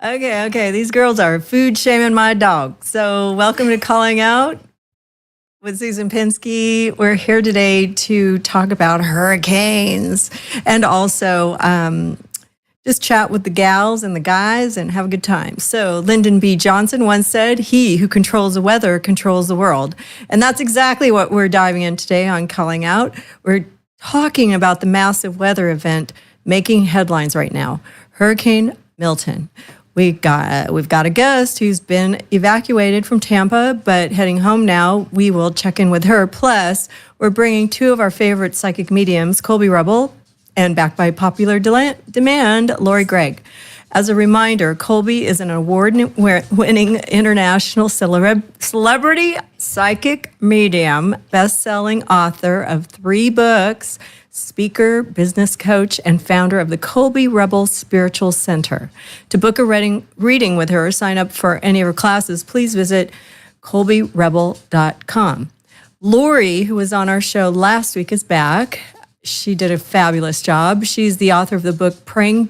Okay. These girls are food shaming my dog. So welcome to Calling Out with Susan Pinsky. We're here today to talk about hurricanes and also just chat with the gals and the guys and have a good time. So Lyndon B. Johnson once said, "He who controls the weather controls the world." And that's exactly what we're diving in today on Calling Out. We're talking about the massive weather event making headlines right now, Hurricane Milton. We've got a guest who's been evacuated from Tampa, but heading home now. We will check in with her. Plus, we're bringing two of our favorite psychic mediums, Colby Rebel, and backed by popular demand, Lori Gregg. As a reminder, Colby is an award-winning international celebrity psychic medium, best-selling author of 3 books, speaker, business coach, and founder of the Colby Rebel Spiritual Center. To book a reading with her or sign up for any of her classes, please visit colbyrebel.com. Lori, who was on our show last week, is back. She did a fabulous job. She's the author of the book Playing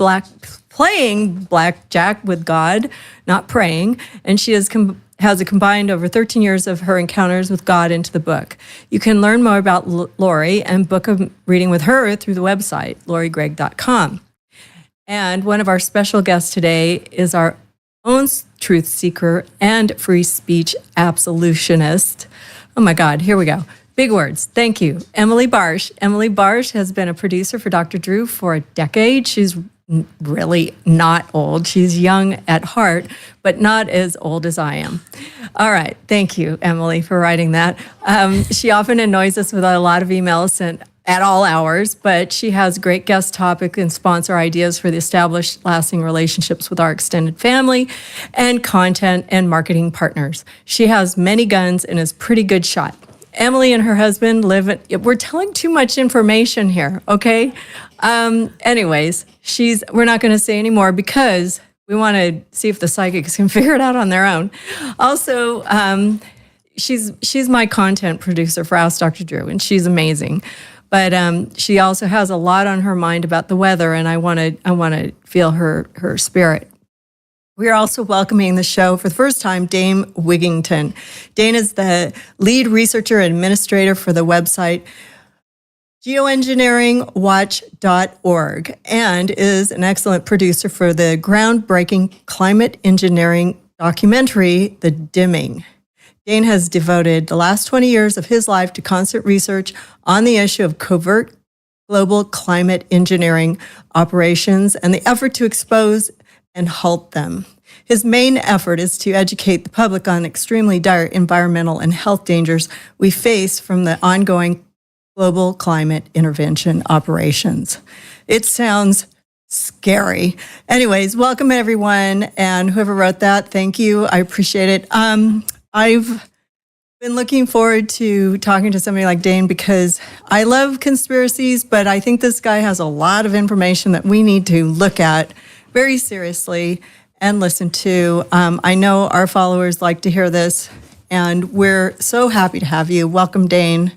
Blackjack with God, not praying, and she has a combined over 13 years of her encounters with God into the book. You can learn more about Lori and book a reading with her through the website, lorigregg.com. And one of our special guests today is our own truth seeker and free speech absolutionist. Oh my God, here we go. Big words. Thank you. Emily Barsh. Emily Barsh has been a producer for Dr. Drew for a decade. She's really not old. She's young at heart, but not as old as I am. All right. Thank you, Emily, for writing that. She often annoys us with a lot of emails sent at all hours, but she has great guest topic and sponsor ideas for the established lasting relationships with our extended family and content and marketing partners. She has many guns and is pretty good shot. Emily and her husband we're telling too much information here, okay? Anyways, we're not going to say any more because we want to see if the psychics can figure it out on their own. Also, she's my content producer for Ask Dr. Drew, and she's amazing. But she also has a lot on her mind about the weather, and I want to feel her spirit. We are also welcoming the show for the first time, Dane Wigington. Dane is the lead researcher and administrator for the website geoengineeringwatch.org and is an excellent producer for the groundbreaking climate engineering documentary, The Dimming. Dane has devoted the last 20 years of his life to constant research on the issue of covert global climate engineering operations and the effort to expose and halt them. His main effort is to educate the public on extremely dire environmental and health dangers we face from the ongoing global climate intervention operations. It sounds scary. Anyways, welcome everyone, and whoever wrote that, thank you. I appreciate it. I've been looking forward to talking to somebody like Dane because I love conspiracies, but I think this guy has a lot of information that we need to look at very seriously and listen to. I know our followers like to hear this, and we're so happy to have you. Welcome, Dane,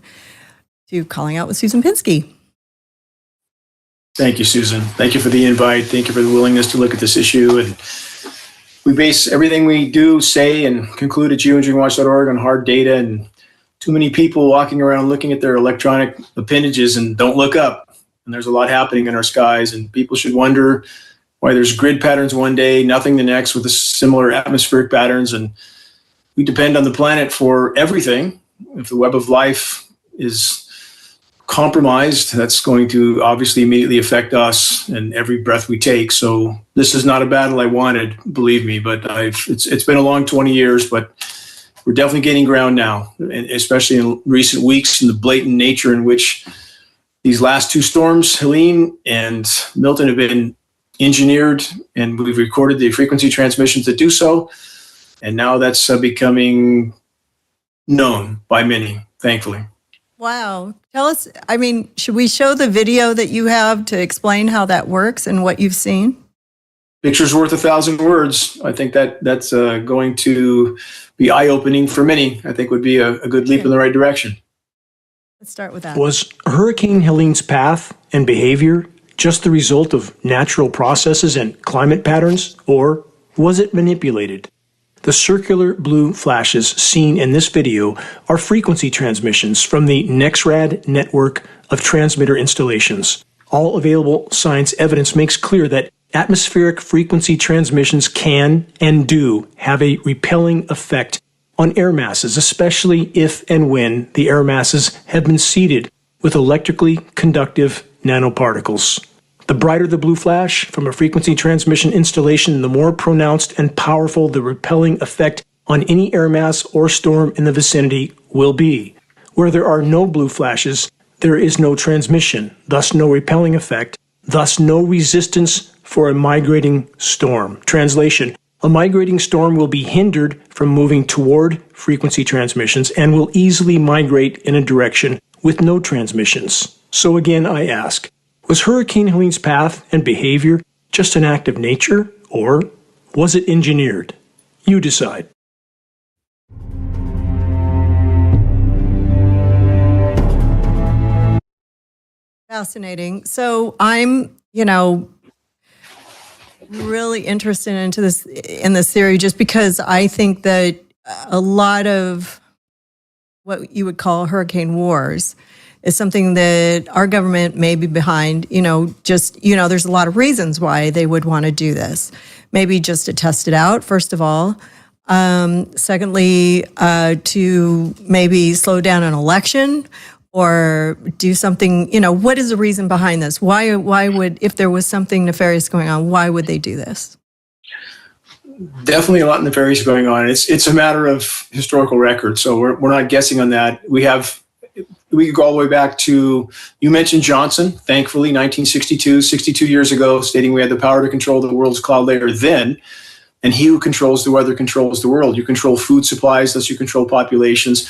to Calling Out with Susan Pinsky. Thank you, Susan. Thank you for the invite. Thank you for the willingness to look at this issue. And we base everything we do, say, and conclude at geoengineeringwatch.org on hard data, and too many people walking around looking at their electronic appendages and don't look up. And there's a lot happening in our skies, and people should wonder why there's grid patterns one day, nothing the next, with similar atmospheric patterns. And we depend on the planet for everything. If the web of life is compromised, that's going to obviously immediately affect us and every breath we take. So this is not a battle I wanted, believe me, but it's been a long 20 years, but we're definitely gaining ground now, especially in recent weeks, in the blatant nature in which these last 2 storms, Helene and Milton, have been engineered, and we've recorded the frequency transmissions that do so. And now that's becoming known by many, thankfully. Wow. Tell us, should we show the video that you have to explain how that works and what you've seen? Picture's worth 1,000 words. I think that's going to be eye-opening for many. I think would be a good leap in the right direction. Let's start with that. Was Hurricane Helene's path and behavior just the result of natural processes and climate patterns, or Was it manipulated? The circular blue flashes seen in this video are frequency transmissions from the NexRad network of transmitter installations. All available science evidence makes clear that atmospheric frequency transmissions can and do have a repelling effect on air masses, especially if and when the air masses have been seeded with electrically conductive nanoparticles. The brighter the blue flash from a frequency transmission installation, the more pronounced and powerful the repelling effect on any air mass or storm in the vicinity will be. Where there are no blue flashes, there is no transmission, thus no repelling effect, thus no resistance for a migrating storm. Translation: a migrating storm will be hindered from moving toward frequency transmissions and will easily migrate in a direction with no transmissions. So again, I ask, was Hurricane Helene's path and behavior just an act of nature, or was it engineered? You decide. Fascinating. So I'm, really interested in this theory just because I think that a lot of what you would call hurricane wars is something that our government may be behind, there's a lot of reasons why they would want to do this. Maybe just to test it out, first of all. Secondly, to maybe slow down an election or do something, what is the reason behind this? Why would, if there was something nefarious going on, why would they do this? Definitely a lot nefarious going on. It's a matter of historical record, so we're not guessing on that. We could go all the way back to, you mentioned Johnson, thankfully, 1962, 62 years ago, stating we had the power to control the world's cloud layer then, and he who controls the weather controls the world. You control food supplies, thus you control populations.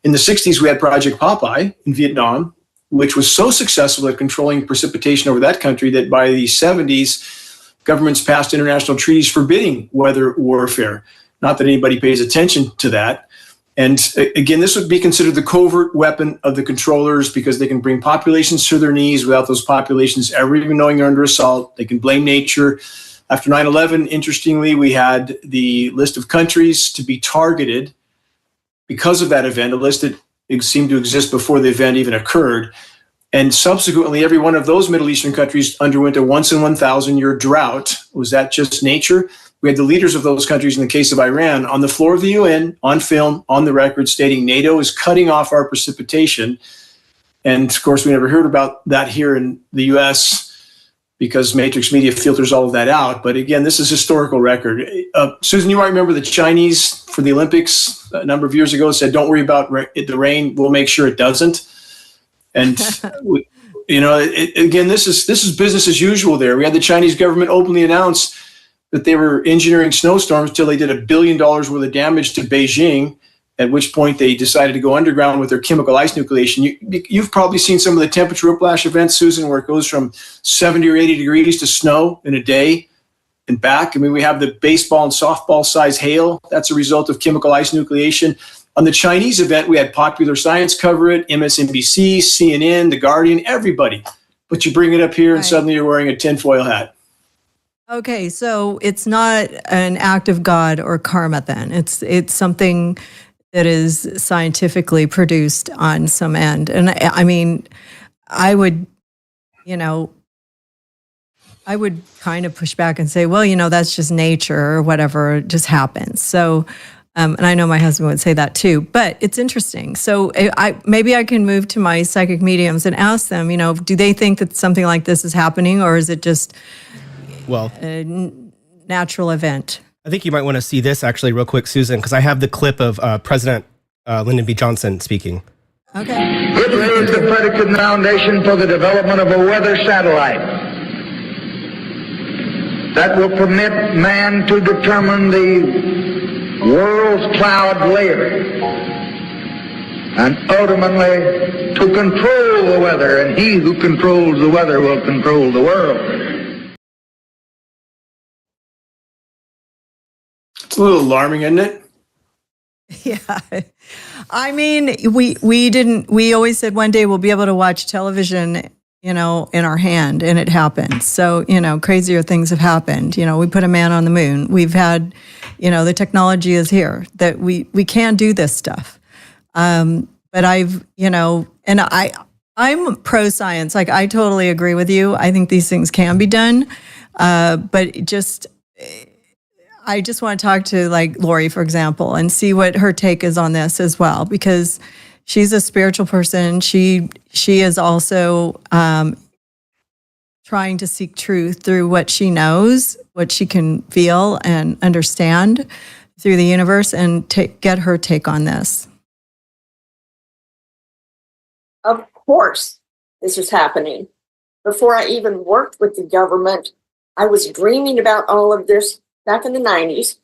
In the 60s, we had Project Popeye in Vietnam, which was so successful at controlling precipitation over that country that by the 70s, governments passed international treaties forbidding weather warfare. Not that anybody pays attention to that. And again, this would be considered the covert weapon of the controllers because they can bring populations to their knees without those populations ever even knowing they're under assault. They can blame nature. After 9/11, interestingly, we had the list of countries to be targeted because of that event, a list that seemed to exist before the event even occurred. And subsequently, every one of those Middle Eastern countries underwent a once in 1,000-year drought. Was that just nature? We had the leaders of those countries, in the case of Iran, on the floor of the UN, on film, on the record, stating NATO is cutting off our precipitation. And of course, we never heard about that here in the US because Matrix Media filters all of that out. But again, this is historical record. Susan, you might remember the Chinese for the Olympics a number of years ago said, don't worry about the rain, we'll make sure it doesn't. And again, this is business as usual there. We had the Chinese government openly announce that they were engineering snowstorms till they did $1 billion worth of damage to Beijing, at which point they decided to go underground with their chemical ice nucleation. You've probably seen some of the temperature whiplash events, Susan, where it goes from 70 or 80 degrees to snow in a day and back. I mean, we have the baseball and softball size hail. That's a result of chemical ice nucleation. On the Chinese event, we had Popular Science cover it, MSNBC, CNN, The Guardian, everybody. But you bring it up here and suddenly you're wearing a tinfoil hat. Okay, so it's not an act of God or karma then. It's something that is scientifically produced on some end. And I mean, I would kind of push back and say, well, that's just nature or whatever, it just happens. So, and I know my husband would say that too, but it's interesting. So maybe I can move to my psychic mediums and ask them, do they think that something like this is happening, or is it just a natural event? I think you might want to see this actually real quick, Susan, because I have the clip of President Lyndon B. Johnson speaking. Okay. It lays the predicate foundation for the development of a weather satellite that will permit man to determine the world's cloud layer and ultimately to control the weather, and he who controls the weather will control the world. It's a little alarming, isn't it? Yeah. I mean, we always said one day we'll be able to watch television in our hand, and it happened. So, crazier things have happened. We put a man on the moon. We've had, the technology is here that we can do this stuff. But I'm pro-science. Like, I totally agree with you. I think these things can be done. But I just want to talk to like Lori, for example, and see what her take is on this as well, because she's a spiritual person. She is also trying to seek truth through what she knows, what she can feel and understand through the universe, and get her take on this. Of course, this was happening. Before I even worked with the government, I was dreaming about all of this back in the 90s,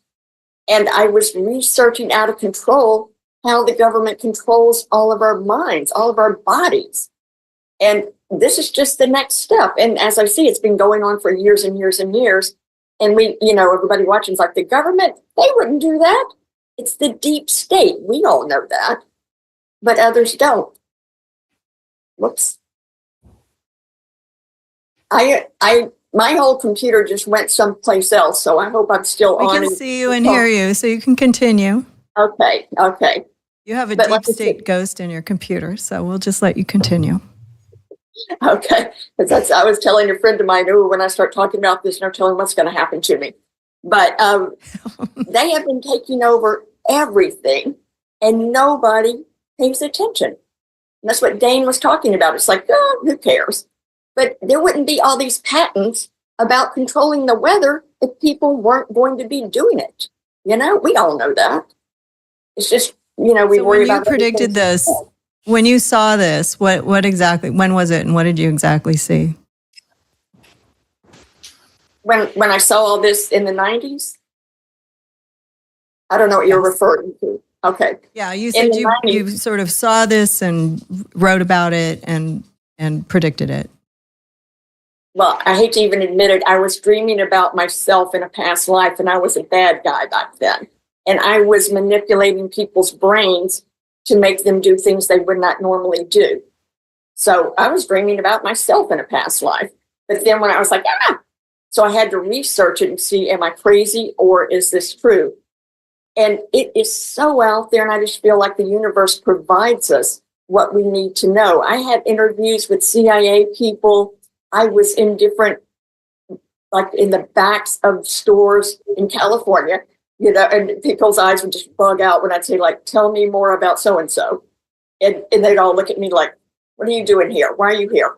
and I was researching out of control how the government controls all of our minds, all of our bodies. And this is just the next step. And as I see, it's been going on for years and years and years. And everybody watching is like, the government, they wouldn't do that. It's the deep state. We all know that, but others don't. Whoops. My whole computer just went someplace else, so I hope I'm still on. We can see you and hear you, so you can continue. Okay. You have a deep state ghost in your computer, so we'll just let you continue. Okay. Because I was telling a friend of mine, when I start talking about this, and I'm telling what's going to happen to me. But they have been taking over everything, and nobody pays attention. And that's what Dane was talking about. It's like, who cares? But there wouldn't be all these patents about controlling the weather if people weren't going to be doing it. We all know that. It's just, we worry about. When you predicted this, when you saw this, what exactly, when was it, and what did you exactly see? When I saw all this in the 90s? I don't know what you're referring to. Okay. Yeah, you said you sort of saw this and wrote about it and predicted it. Well, I hate to even admit it, I was dreaming about myself in a past life, and I was a bad guy back then. And I was manipulating people's brains to make them do things they would not normally do. So I was dreaming about myself in a past life. But then when I was like, so I had to research it and see, am I crazy or is this true? And it is so out there, and I just feel like the universe provides us what we need to know. I had interviews with CIA people. I was in different, like in the backs of stores in California, and people's eyes would just bug out when I'd say, like, tell me more about so-and-so. And they'd all look at me like, what are you doing here? Why are you here?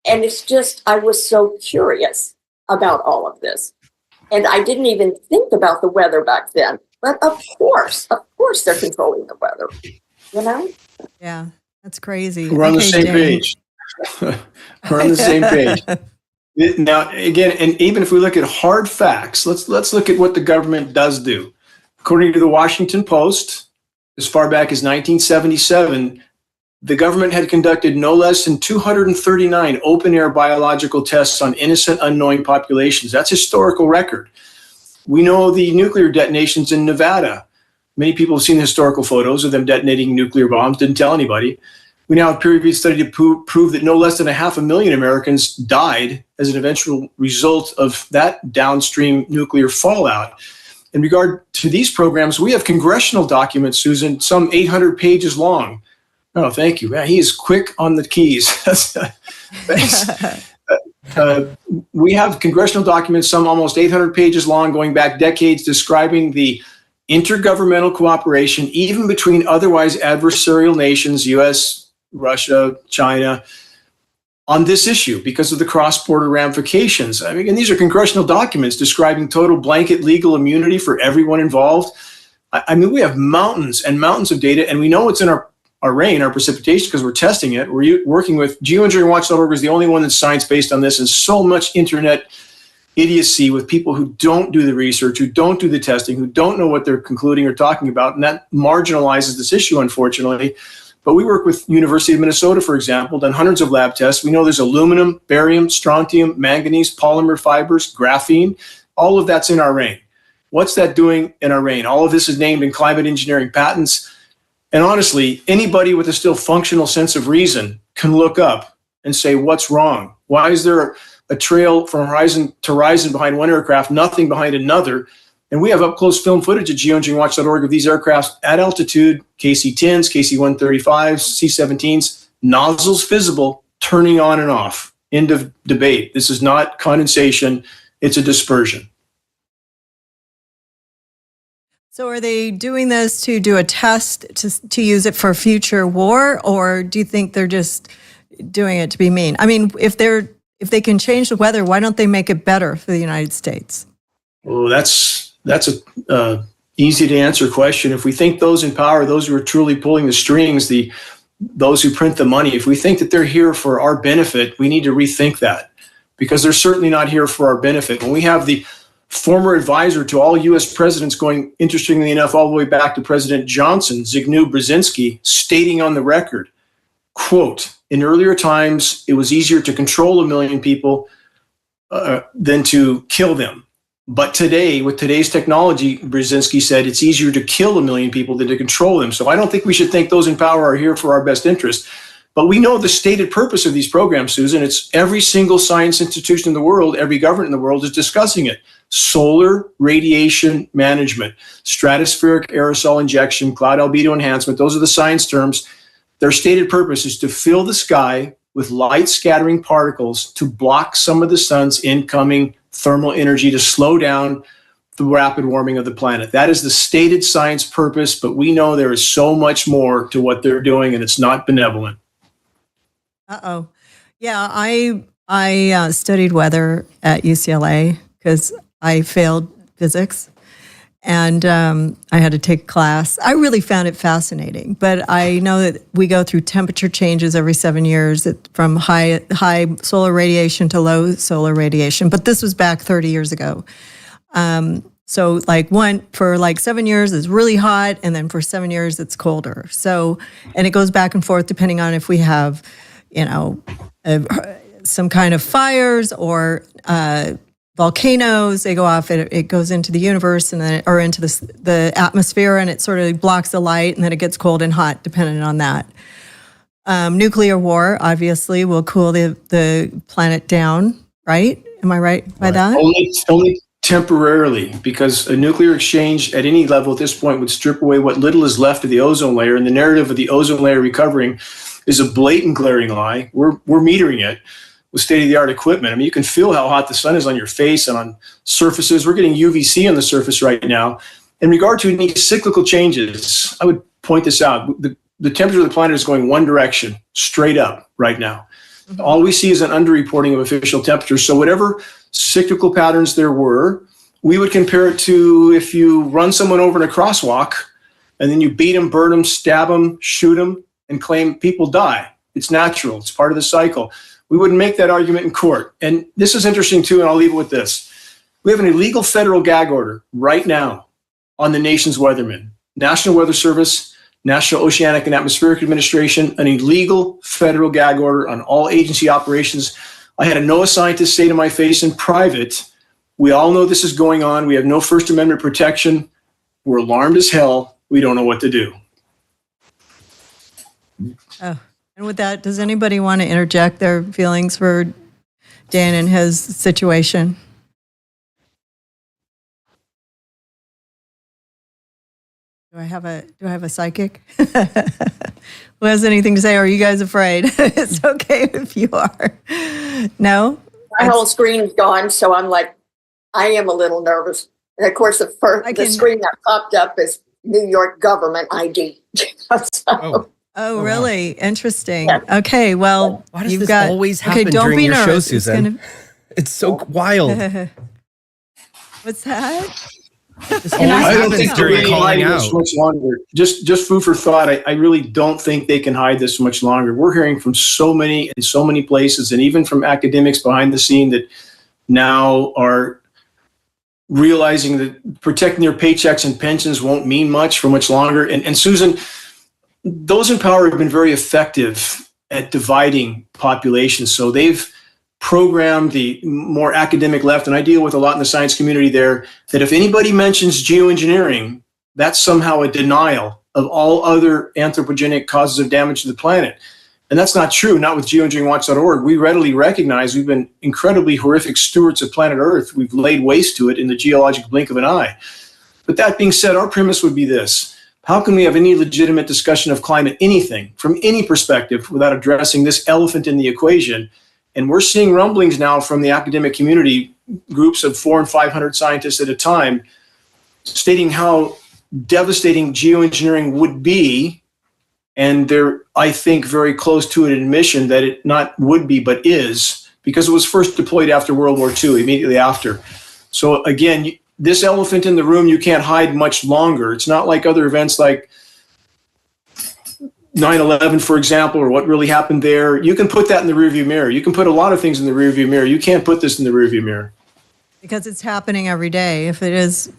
And it's just, I was so curious about all of this. And I didn't even think about the weather back then. But of course, they're controlling the weather, Yeah, that's crazy. We're on the same page. We're on the same page. Now, again, and even if we look at hard facts, let's look at what the government does do. According to the Washington Post, as far back as 1977, the government had conducted no less than 239 open-air biological tests on innocent, unknowing populations. That's historical record. We know the nuclear detonations in Nevada. Many people have seen the historical photos of them detonating nuclear bombs, didn't tell anybody. We now have a peer-reviewed study to prove that no less than 500,000 Americans died as an eventual result of that downstream nuclear fallout. In regard to these programs, we have congressional documents, Susan, some 800 pages long. Oh, thank you. Man, he is quick on the keys. Thanks. We have congressional documents, some almost 800 pages long, going back decades, describing the intergovernmental cooperation, even between otherwise adversarial nations, U.S., Russia, China, on this issue because of the cross-border ramifications. I mean, and these are congressional documents describing total blanket legal immunity for everyone involved. I mean, we have mountains and mountains of data, and we know it's in our rain, our precipitation, because we're testing it. We're working with geoengineeringwatch.org is the only one that's science-based on this, and so much internet idiocy with people who don't do the research, who don't do the testing, who don't know what they're concluding or talking about, and that marginalizes this issue, unfortunately. But we work with University of Minnesota, for example, done hundreds of lab tests. We know there's aluminum, barium, strontium, manganese, polymer fibers, graphene. All of that's in our rain. What's that doing in our rain? All of this is named in climate engineering patents. And honestly, anybody with a still functional sense of reason can look up and say, what's wrong? Why is there a trail from horizon to horizon behind one aircraft, nothing behind another? And we have up-close film footage at geoengineeringwatch.org of these aircrafts at altitude, KC-10s, KC-135s, C-17s, nozzles visible, turning on and off. End of debate. This is not condensation. It's a dispersion. So are they doing this to do a test to use it for future war, or do you think they're just doing it to be mean? I mean, if they can change the weather, why don't they make it better for the United States? Well, that's a easy to answer question. If we think those in power, those who are truly pulling the strings, those who print the money, if we think that they're here for our benefit, we need to rethink that, because they're certainly not here for our benefit. When we have the former advisor to all U.S. presidents, going, interestingly enough, all the way back to President Johnson, Zbigniew Brzezinski, stating on the record, quote, in earlier times, it was easier to control 1 million people than to kill them. But today, with today's technology, Brzezinski said, it's easier to kill 1 million people than to control them. So I don't think we should think those in power are here for our best interest. But we know the stated purpose of these programs, Susan. It's every single science institution in the world, every government in the world is discussing it. Solar radiation management, stratospheric aerosol injection, cloud albedo enhancement. Those are the science terms. Their stated purpose is to fill the sky with light scattering particles to block some of the sun's incoming thermal energy, to slow down the rapid warming of the planet. That is the stated science purpose, but we know there is so much more to what they're doing, and it's not benevolent. Uh-oh. Yeah, I studied weather at UCLA because I failed physics, and I had to take a class. I really found it fascinating, but I know that we go through temperature changes every 7 years, from high solar radiation to low solar radiation. But this was back 30 years ago. So for 7 years it's really hot, and then for 7 years it's colder. So, and it goes back and forth depending on if we have, some kind of fires or volcanoes. They go off, it goes into the universe and then, or into the atmosphere, and it sort of blocks the light, and then it gets cold and hot depending on that. Nuclear war obviously will cool the planet down, right? Am I right by that? Only temporarily, because a nuclear exchange at any level at this point would strip away what little is left of the ozone layer, and the narrative of the ozone layer recovering is a blatant, glaring lie. We're metering it with state-of-the-art equipment. I mean, you can feel how hot the sun is on your face and on surfaces. We're getting UVC on the surface right now. In regard to any cyclical changes, I would point this out. The temperature of the planet is going one direction, straight up right now. Mm-hmm. All we see is an underreporting of official temperatures. So whatever cyclical patterns there were, we would compare it to if you run someone over in a crosswalk and then you beat them, burn them, stab them, shoot them, and claim people die. It's natural. It's part of the cycle. We wouldn't make that argument in court. And this is interesting too, and I'll leave it with this. We have an illegal federal gag order right now on the nation's weathermen. National Weather Service, National Oceanic and Atmospheric Administration, an illegal federal gag order on all agency operations. I had a NOAA scientist say to my face in private, we all know this is going on. We have no First Amendment protection. We're alarmed as hell. We don't know what to do. Oh, and with that, does anybody want to interject their feelings for Dan and his situation? Do I have a psychic? Who has anything to say? Or are you guys afraid? It's okay if you are. No? My whole screen's gone, so I'm like, I am a little nervous. And of course, the screen that popped up is New York government ID. Oh, really? Wow. Interesting. Yeah. Okay, well, why does this always happen during your show, Susan? It's so wild. What's that? I don't think they're really hiding this much longer. Just food for thought. I really don't think they can hide this much longer. We're hearing from so many places, and even from academics behind the scene that now are realizing that protecting their paychecks and pensions won't mean much for much longer. And Susan, those in power have been very effective at dividing populations. So they've programmed the more academic left, and I deal with a lot in the science community there, that if anybody mentions geoengineering, that's somehow a denial of all other anthropogenic causes of damage to the planet. And that's not true, not with geoengineeringwatch.org. We readily recognize we've been incredibly horrific stewards of planet Earth. We've laid waste to it in the geologic blink of an eye. But that being said, our premise would be this. How can we have any legitimate discussion of climate, anything, from any perspective, without addressing this elephant in the equation? And we're seeing rumblings now from the academic community, groups of 400 and 500 scientists at a time, stating how devastating geoengineering would be. And they're, I think, very close to an admission that it not would be, but is, because it was first deployed after World War II, immediately after. So again, this elephant in the room, you can't hide much longer. It's not like other events like 9/11, for example, or what really happened there. You can put that in the rearview mirror. You can put a lot of things in the rearview mirror. You can't put this in the rearview mirror. Because it's happening every day. If it is,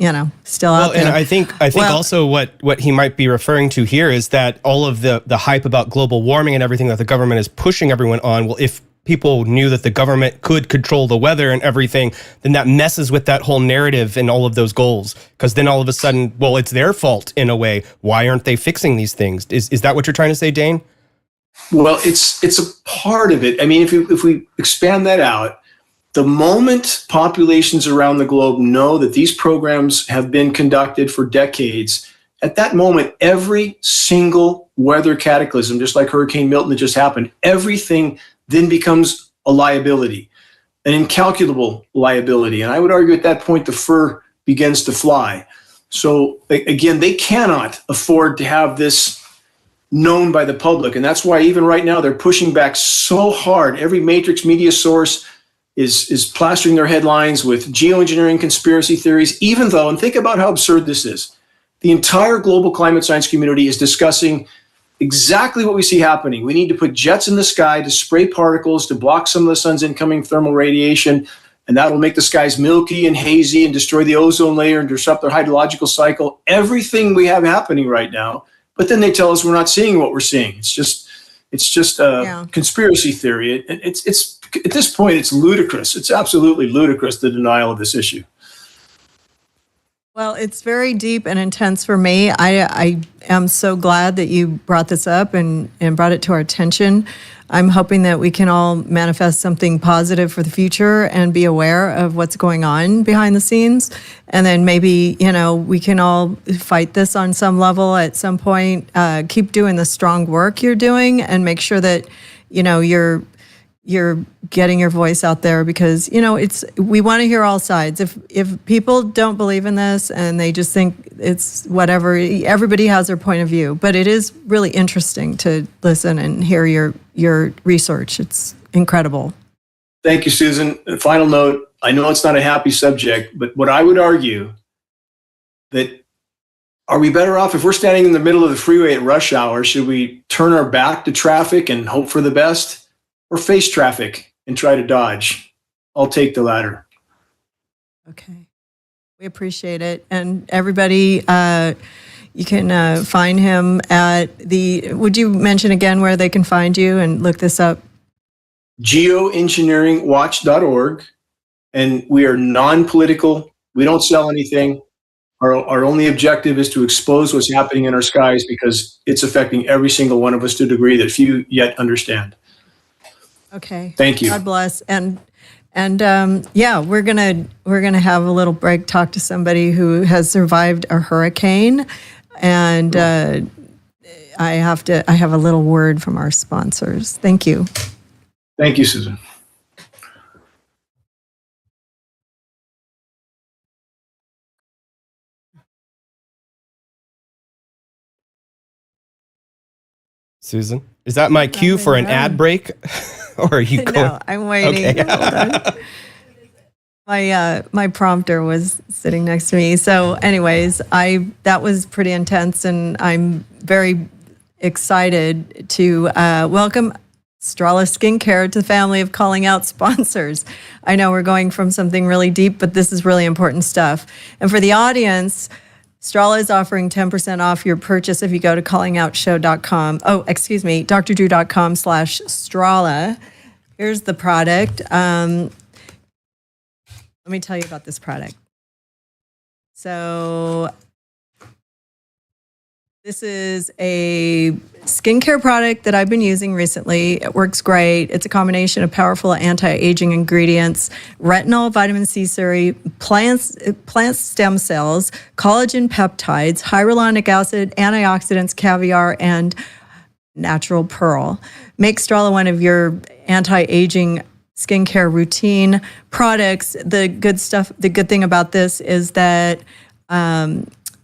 still out there. And I think also what he might be referring to here is that all of the hype about global warming and everything that the government is pushing everyone on, well, if people knew that the government could control the weather and everything, then that messes with that whole narrative and all of those goals. Because then all of a sudden, well, it's their fault in a way. Why aren't they fixing these things? Is that what you're trying to say, Dane? Well, it's a part of it. I mean, if we expand that out, the moment populations around the globe know that these programs have been conducted for decades, at that moment, every single weather cataclysm, just like Hurricane Milton that just happened, everything then becomes a liability, an incalculable liability. And I would argue at that point, the fur begins to fly. So again, they cannot afford to have this known by the public. And that's why even right now, they're pushing back so hard. Every matrix media source is plastering their headlines with geoengineering conspiracy theories, even though, and think about how absurd this is, the entire global climate science community is discussing exactly what we see happening. We need to put jets in the sky to spray particles to block some of the sun's incoming thermal radiation, and that'll make the skies milky and hazy and destroy the ozone layer and disrupt their hydrological cycle. Everything we have happening right now, but then they tell us we're not seeing what we're seeing. It's just a conspiracy theory. It's at this point, it's ludicrous. It's absolutely ludicrous, the denial of this issue. Well, it's very deep and intense for me. I am so glad that you brought this up and brought it to our attention. I'm hoping that we can all manifest something positive for the future and be aware of what's going on behind the scenes. And then maybe, we can all fight this on some level at some point. Keep doing the strong work you're doing and make sure that, you're getting your voice out there, because we want to hear all sides. If people don't believe in this and they just think it's whatever, everybody has their point of view, but it is really interesting to listen and hear your research. It's incredible. Thank you, Susan. Final note, I know it's not a happy subject, but what I would argue that, are we better off if we're standing in the middle of the freeway at rush hour? Should we turn our back to traffic and hope for the best, or face traffic and try to dodge? I'll take the latter. Okay. We appreciate it. And everybody, you can find him at would you mention again where they can find you and look this up? Geoengineeringwatch.org. And we are non-political. We don't sell anything. Our only objective is to expose what's happening in our skies, because it's affecting every single one of us to a degree that few yet understand. Okay. Thank you. God bless. And we're gonna have a little break, talk to somebody who has survived a hurricane, and I have a little word from our sponsors. Thank you. Thank you, Susan. Susan, is that my cue for an ad break? Or are you going? No, I'm waiting. Okay. Hold on. My prompter was sitting next to me. So anyways, that was pretty intense, and I'm very excited to welcome Strala Skincare to the family of Calling Out sponsors. I know we're going from something really deep, but this is really important stuff. And for the audience, Strala is offering 10% off your purchase if you go to callingoutshow.com. drdrew.com/Strala. Here's the product. Let me tell you about this product. So This is a skincare product that I've been using recently. It works great. It's a combination of powerful anti-aging ingredients, retinol, vitamin C serum, plant stem cells, collagen peptides, hyaluronic acid, antioxidants, caviar, and natural pearl. Make Strala one of your anti-aging skincare routine products. The good thing about this is that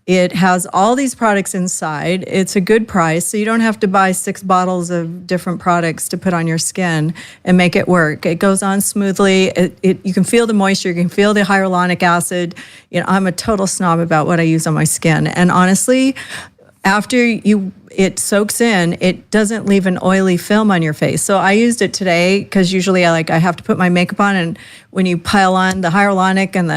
it has all these products inside. It's a good price, so you don't have to buy 6 bottles of different products to put on your skin and make it work. It goes on smoothly. You can feel the moisture. You can feel the hyaluronic acid. You know, I'm a total snob about what I use on my skin. And honestly, after it soaks in, it doesn't leave an oily film on your face. So I used it today because usually I have to put my makeup on, and when you pile on the hyaluronic and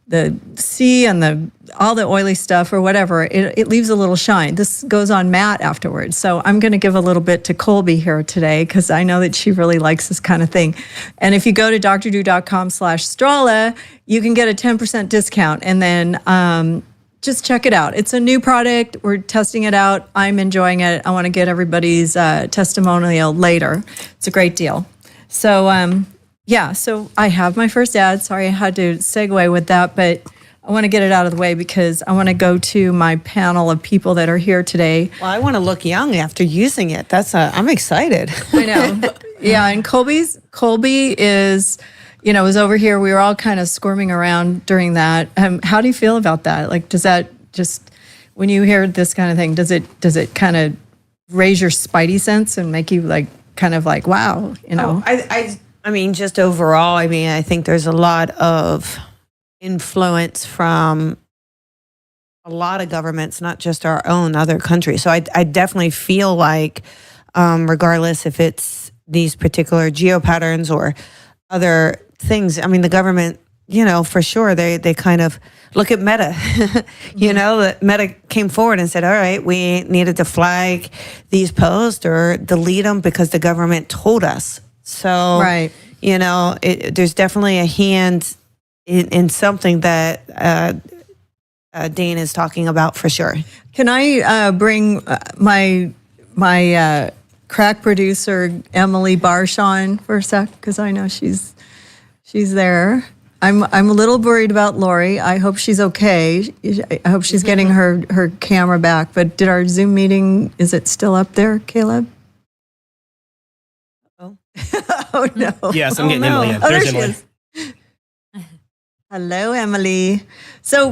the C and all the oily stuff or whatever, it leaves a little shine. This goes on matte afterwards. So I'm going to give a little bit to Colby here today because I know that she really likes this kind of thing. And if you go to drdrew.com/Strala, you can get a 10% discount. And then just check it out. It's a new product. We're testing it out. I'm enjoying it. I want to get everybody's testimonial later. It's a great deal. So, yeah, so I have my first ad. Sorry, I had to segue with that, but I want to get it out of the way because I want to go to my panel of people that are here today. Well, I want to look young after using it. I'm excited. I know. Yeah, and Colby is, was over here. We were all kind of squirming around during that. How do you feel about that? Like, does that just, when you hear this kind of thing, does it kind of raise your spidey sense and make you wow, I mean, just overall, I think there's a lot of influence from a lot of governments, not just our own, other countries. So I definitely feel like, regardless if it's these particular geopatterns or other things, the government, for sure, they kind of look at Meta, that Meta came forward and said, all right, we needed to flag these posts or delete them because the government told us. So, right. There's definitely a hand in something that Dane is talking about for sure. Can I bring my crack producer, Emily Barsh, on for a sec? Because I know she's there. I'm a little worried about Lori. I hope she's okay. I hope she's getting her camera back. But did our Zoom meeting, is it still up there, Kaleb? Oh, no. Yes, I'm getting no. Emily in. Oh, there There's she Emily. is. Hello, Emily. So,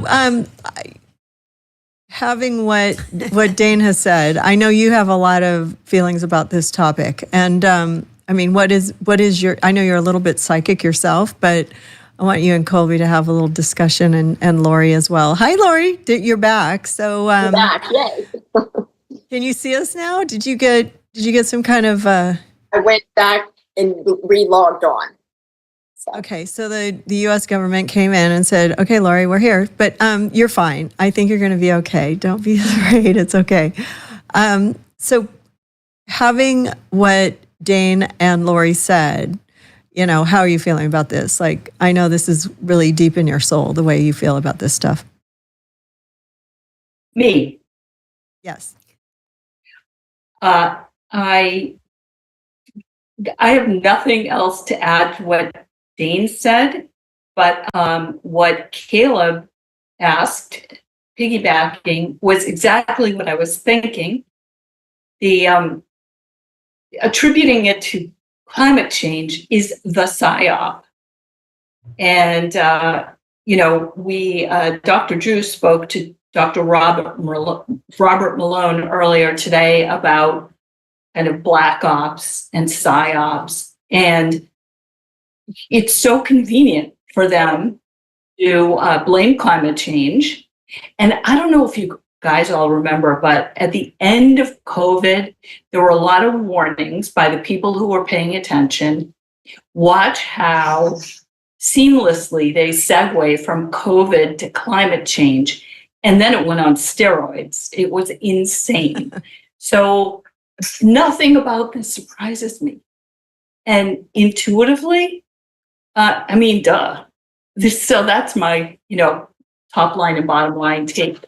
having what Dane has said, I know you have a lot of feelings about this topic. And, what is your, I know you're a little bit psychic yourself, but I want you and Colby to have a little discussion, and Lori as well. Hi, Lori. You're back. So, I'm back, yay. Can you see us now? Did you get some kind of, I went back and re-logged on. Okay, so the U.S. government came in and said, okay, Lori, we're here, but you're fine. I think you're going to be okay. Don't be afraid. It's okay. So having what Dane and Lori said, how are you feeling about this? Like, I know this is really deep in your soul, the way you feel about this stuff. Me. Yes. I have nothing else to add to what Dane said, but what Kaleb asked, piggybacking, was exactly what I was thinking. The attributing it to climate change is the PSYOP. And, Dr. Drew spoke to Dr. Robert Malone earlier today about kind of black ops and PSYOPs. And it's so convenient for them to blame climate change. And I don't know if you guys all remember, but at the end of COVID, there were a lot of warnings by the people who were paying attention. Watch how seamlessly they segue from COVID to climate change. And then it went on steroids. It was insane. So nothing about this surprises me. And intuitively, duh. So that's my, top line and bottom line take.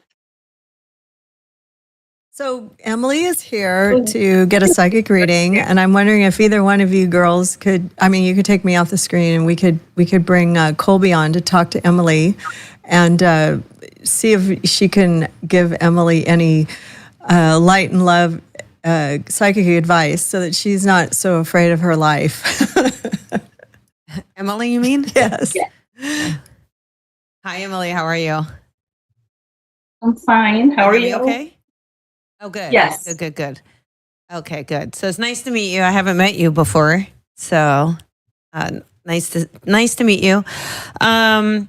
So Emily is here to get a psychic reading, and I'm wondering if either one of you girls could. I mean, you could take me off the screen, and we could bring Colby on to talk to Emily, and see if she can give Emily any light and love psychic advice, so that she's not so afraid of her life. Emily, you mean? Yes. Yeah. Hi, Emily. How are you? I'm fine. How are you? Okay. Oh, good. Yes. Good. Okay, good. So it's nice to meet you. I haven't met you before, so nice to meet you. I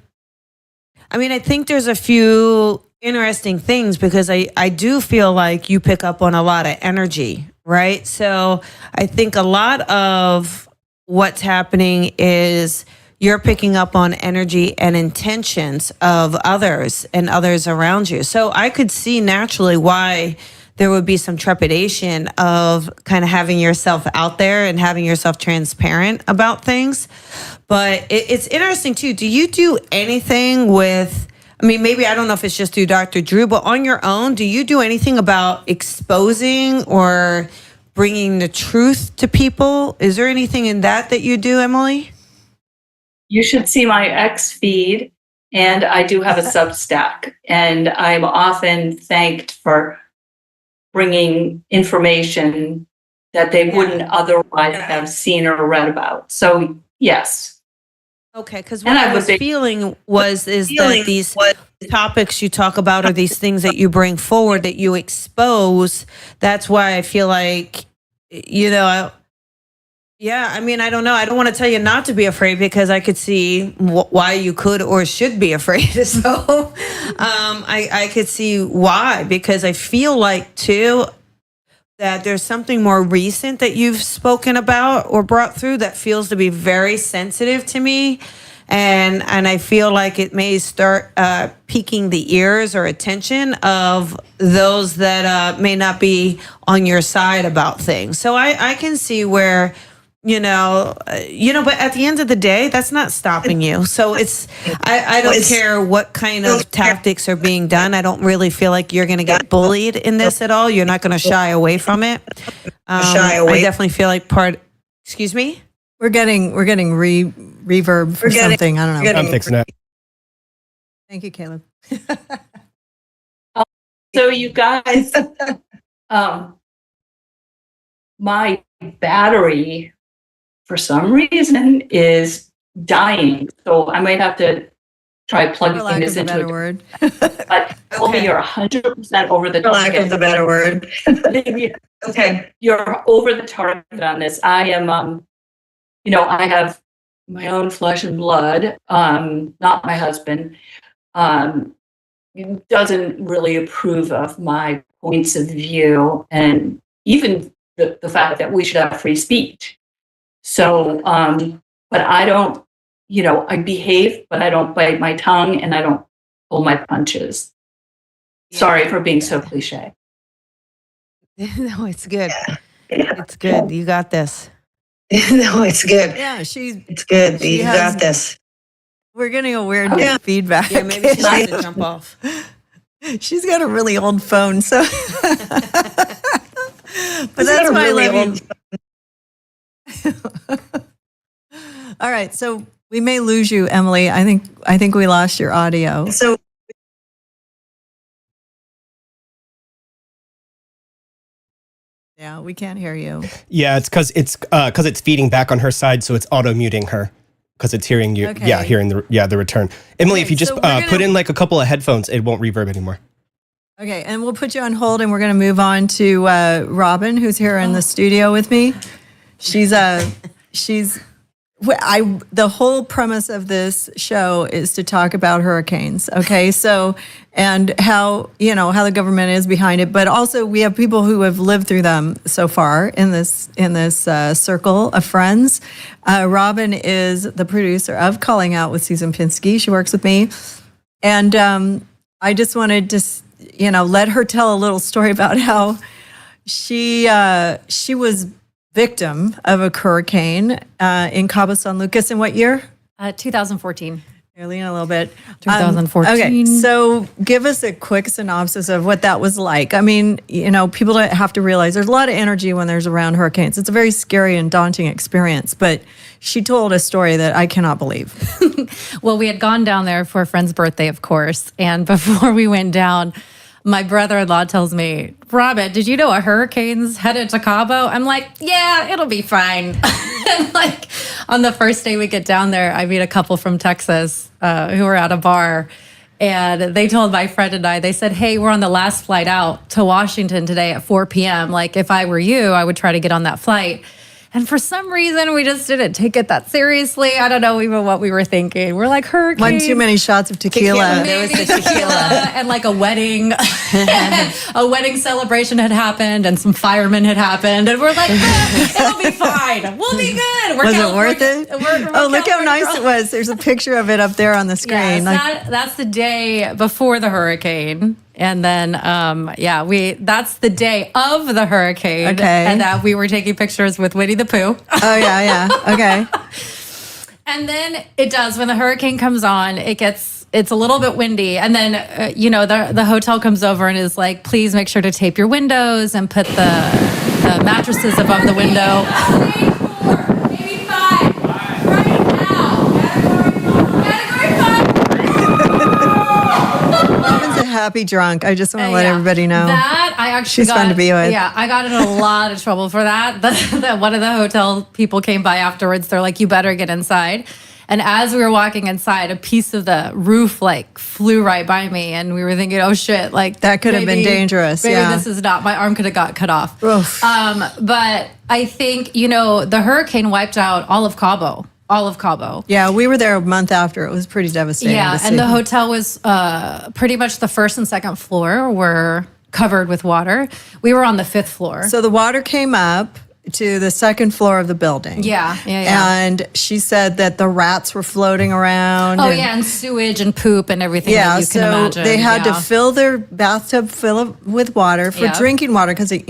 mean, I think there's a few interesting things because I do feel like you pick up on a lot of energy, right? So I think a lot of what's happening is you're picking up on energy and intentions of others and others around you. So I could see naturally why there would be some trepidation of kind of having yourself out there and having yourself transparent about things. But it's interesting too. Do you do anything with, I mean, maybe I don't know if it's just through Dr. Drew, but on your own, do you do anything about exposing or bringing the truth to people? Is there anything in that you do, Emily? You should see my X feed, and I do have a Substack, and I'm often thanked for bringing information that they wouldn't otherwise have seen or read about. So yes. Okay, because what I was feeling is that these topics you talk about are these things that you bring forward, that you expose. That's why I feel like, I mean, I don't know. I don't want to tell you not to be afraid because I could see why you could or should be afraid. So I could see why, because I feel like, too, that there's something more recent that you've spoken about or brought through that feels to be very sensitive to me. And I feel like it may start piquing the ears or attention of those that may not be on your side about things. So I can see where, but at the end of the day, that's not stopping you. So I don't care what kind of tactics are being done. I don't really feel like you're going to get bullied in this at all. You're not going to shy away from it. I definitely feel like excuse me? We're getting reverb for something. I don't know. I'm fixing it. Thank you, Kaleb. So you guys, my battery for some reason is dying. So I might have to try plugging this into a word. But okay, you're 100% over the target. For lack of the better word. Okay, you're over the target on this. I am, I have my own flesh and blood, not my husband, doesn't really approve of my points of view and even the fact that we should have free speech. So, but I don't, I behave, but I don't bite my tongue and I don't pull my punches. Sorry for being so cliche. No, it's good. It's good. You got this. No, it's good. Yeah, it's good. You got this. We're getting a weird feedback. Yeah, maybe she needs to jump off. She's got a really old phone, so. But that's why I love you. All right, so we may lose you, Emily. I think we lost your audio. So. Yeah, we can't hear you. Yeah, it's because it's feeding back on her side, so it's auto muting her because it's hearing you. Okay. Yeah, hearing the return. Emily, Okay, if you just put in like a couple of headphones, it won't reverb anymore. Okay, and we'll put you on hold, and we're going to move on to Robin, who's here in the studio with me. The whole premise of this show is to talk about hurricanes. Okay, so and how the government is behind it, but also we have people who have lived through them so far in this circle of friends. Robin is the producer of Calling Out with Susan Pinsky. She works with me, and I just wanted to let her tell a little story about how she was victim of a hurricane in Cabo San Lucas in what year? 2014. Here, lean a little bit. 2014. Okay, so give us a quick synopsis of what that was like. I mean, people don't have to realize there's a lot of energy when there's around hurricanes. It's a very scary and daunting experience, but she told a story that I cannot believe. Well, we had gone down there for a friend's birthday, of course. And before we went down, my brother-in-law tells me, Robin, did you know a hurricane's headed to Cabo? I'm like, yeah, it'll be fine. And like on the first day we get down there, I meet a couple from Texas who were at a bar. And they told my friend and I, they said, hey, we're on the last flight out to Washington today at 4 p.m. Like if I were you, I would try to get on that flight. And for some reason, we just didn't take it that seriously. I don't know even what we were thinking. We're like, hurricane. One too many shots of tequila. There was the tequila. And like a wedding. A wedding celebration had happened and some firemen had happened. And we're like, it'll be fine. We'll be good. Was it worth it? Look how nice it was. There's a picture of it up there on the screen. Yes, that's the day before the hurricane. And then, that's the day of the hurricane. Okay. And that we were taking pictures with Winnie the Pooh. Oh, yeah. Okay. And then it does. When the hurricane comes on, it's a little bit windy. And then, the hotel comes over and is like, please make sure to tape your windows and put the mattresses above the window. Maybe 5. Right now. Happy drunk. I just want to let everybody know. That I actually She's fun to be with. Yeah, I got in a lot of trouble for that. One of the hotel people came by afterwards. They're like, you better get inside. And as we were walking inside, a piece of the roof like flew right by me. And we were thinking, oh shit, like that could have been dangerous. Maybe this is not, my arm could have got cut off. Oof. But I think, the hurricane wiped out all of Cabo. Yeah, we were there a month after. It was pretty devastating. Yeah, and the hotel was pretty much the first and second floor were covered with water. We were on the 5th floor. So the water came up to the second floor of the building. Yeah. And she said that the rats were floating around. Oh, and sewage and poop and everything that you can imagine. They had to fill their bathtub with water for drinking water because, last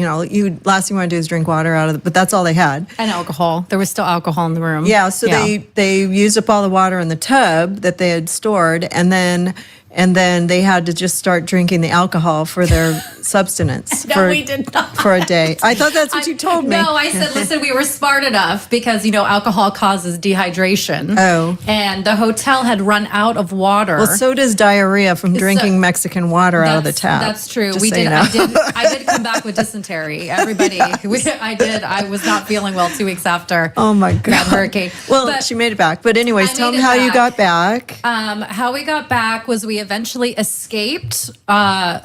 thing you want to do is drink water out of it, but that's all they had. And alcohol. There was still alcohol in the room. Yeah, so they used up all the water in the tub that they had stored, and then they had to just start drinking the alcohol for their substance. We did not. For a day. I thought that's what you told me. No, I said, listen, we were smart enough because, alcohol causes dehydration. Oh. And the hotel had run out of water. Well, so does diarrhea from drinking Mexican water out of the tap. That's true. Just We so did. you know. I did come back with dysentery. Everybody, I did. I was not feeling well 2 weeks after. Oh my God. That hurricane. Well, she made it back. But anyways, tell them how you got back. How we got back was we eventually escaped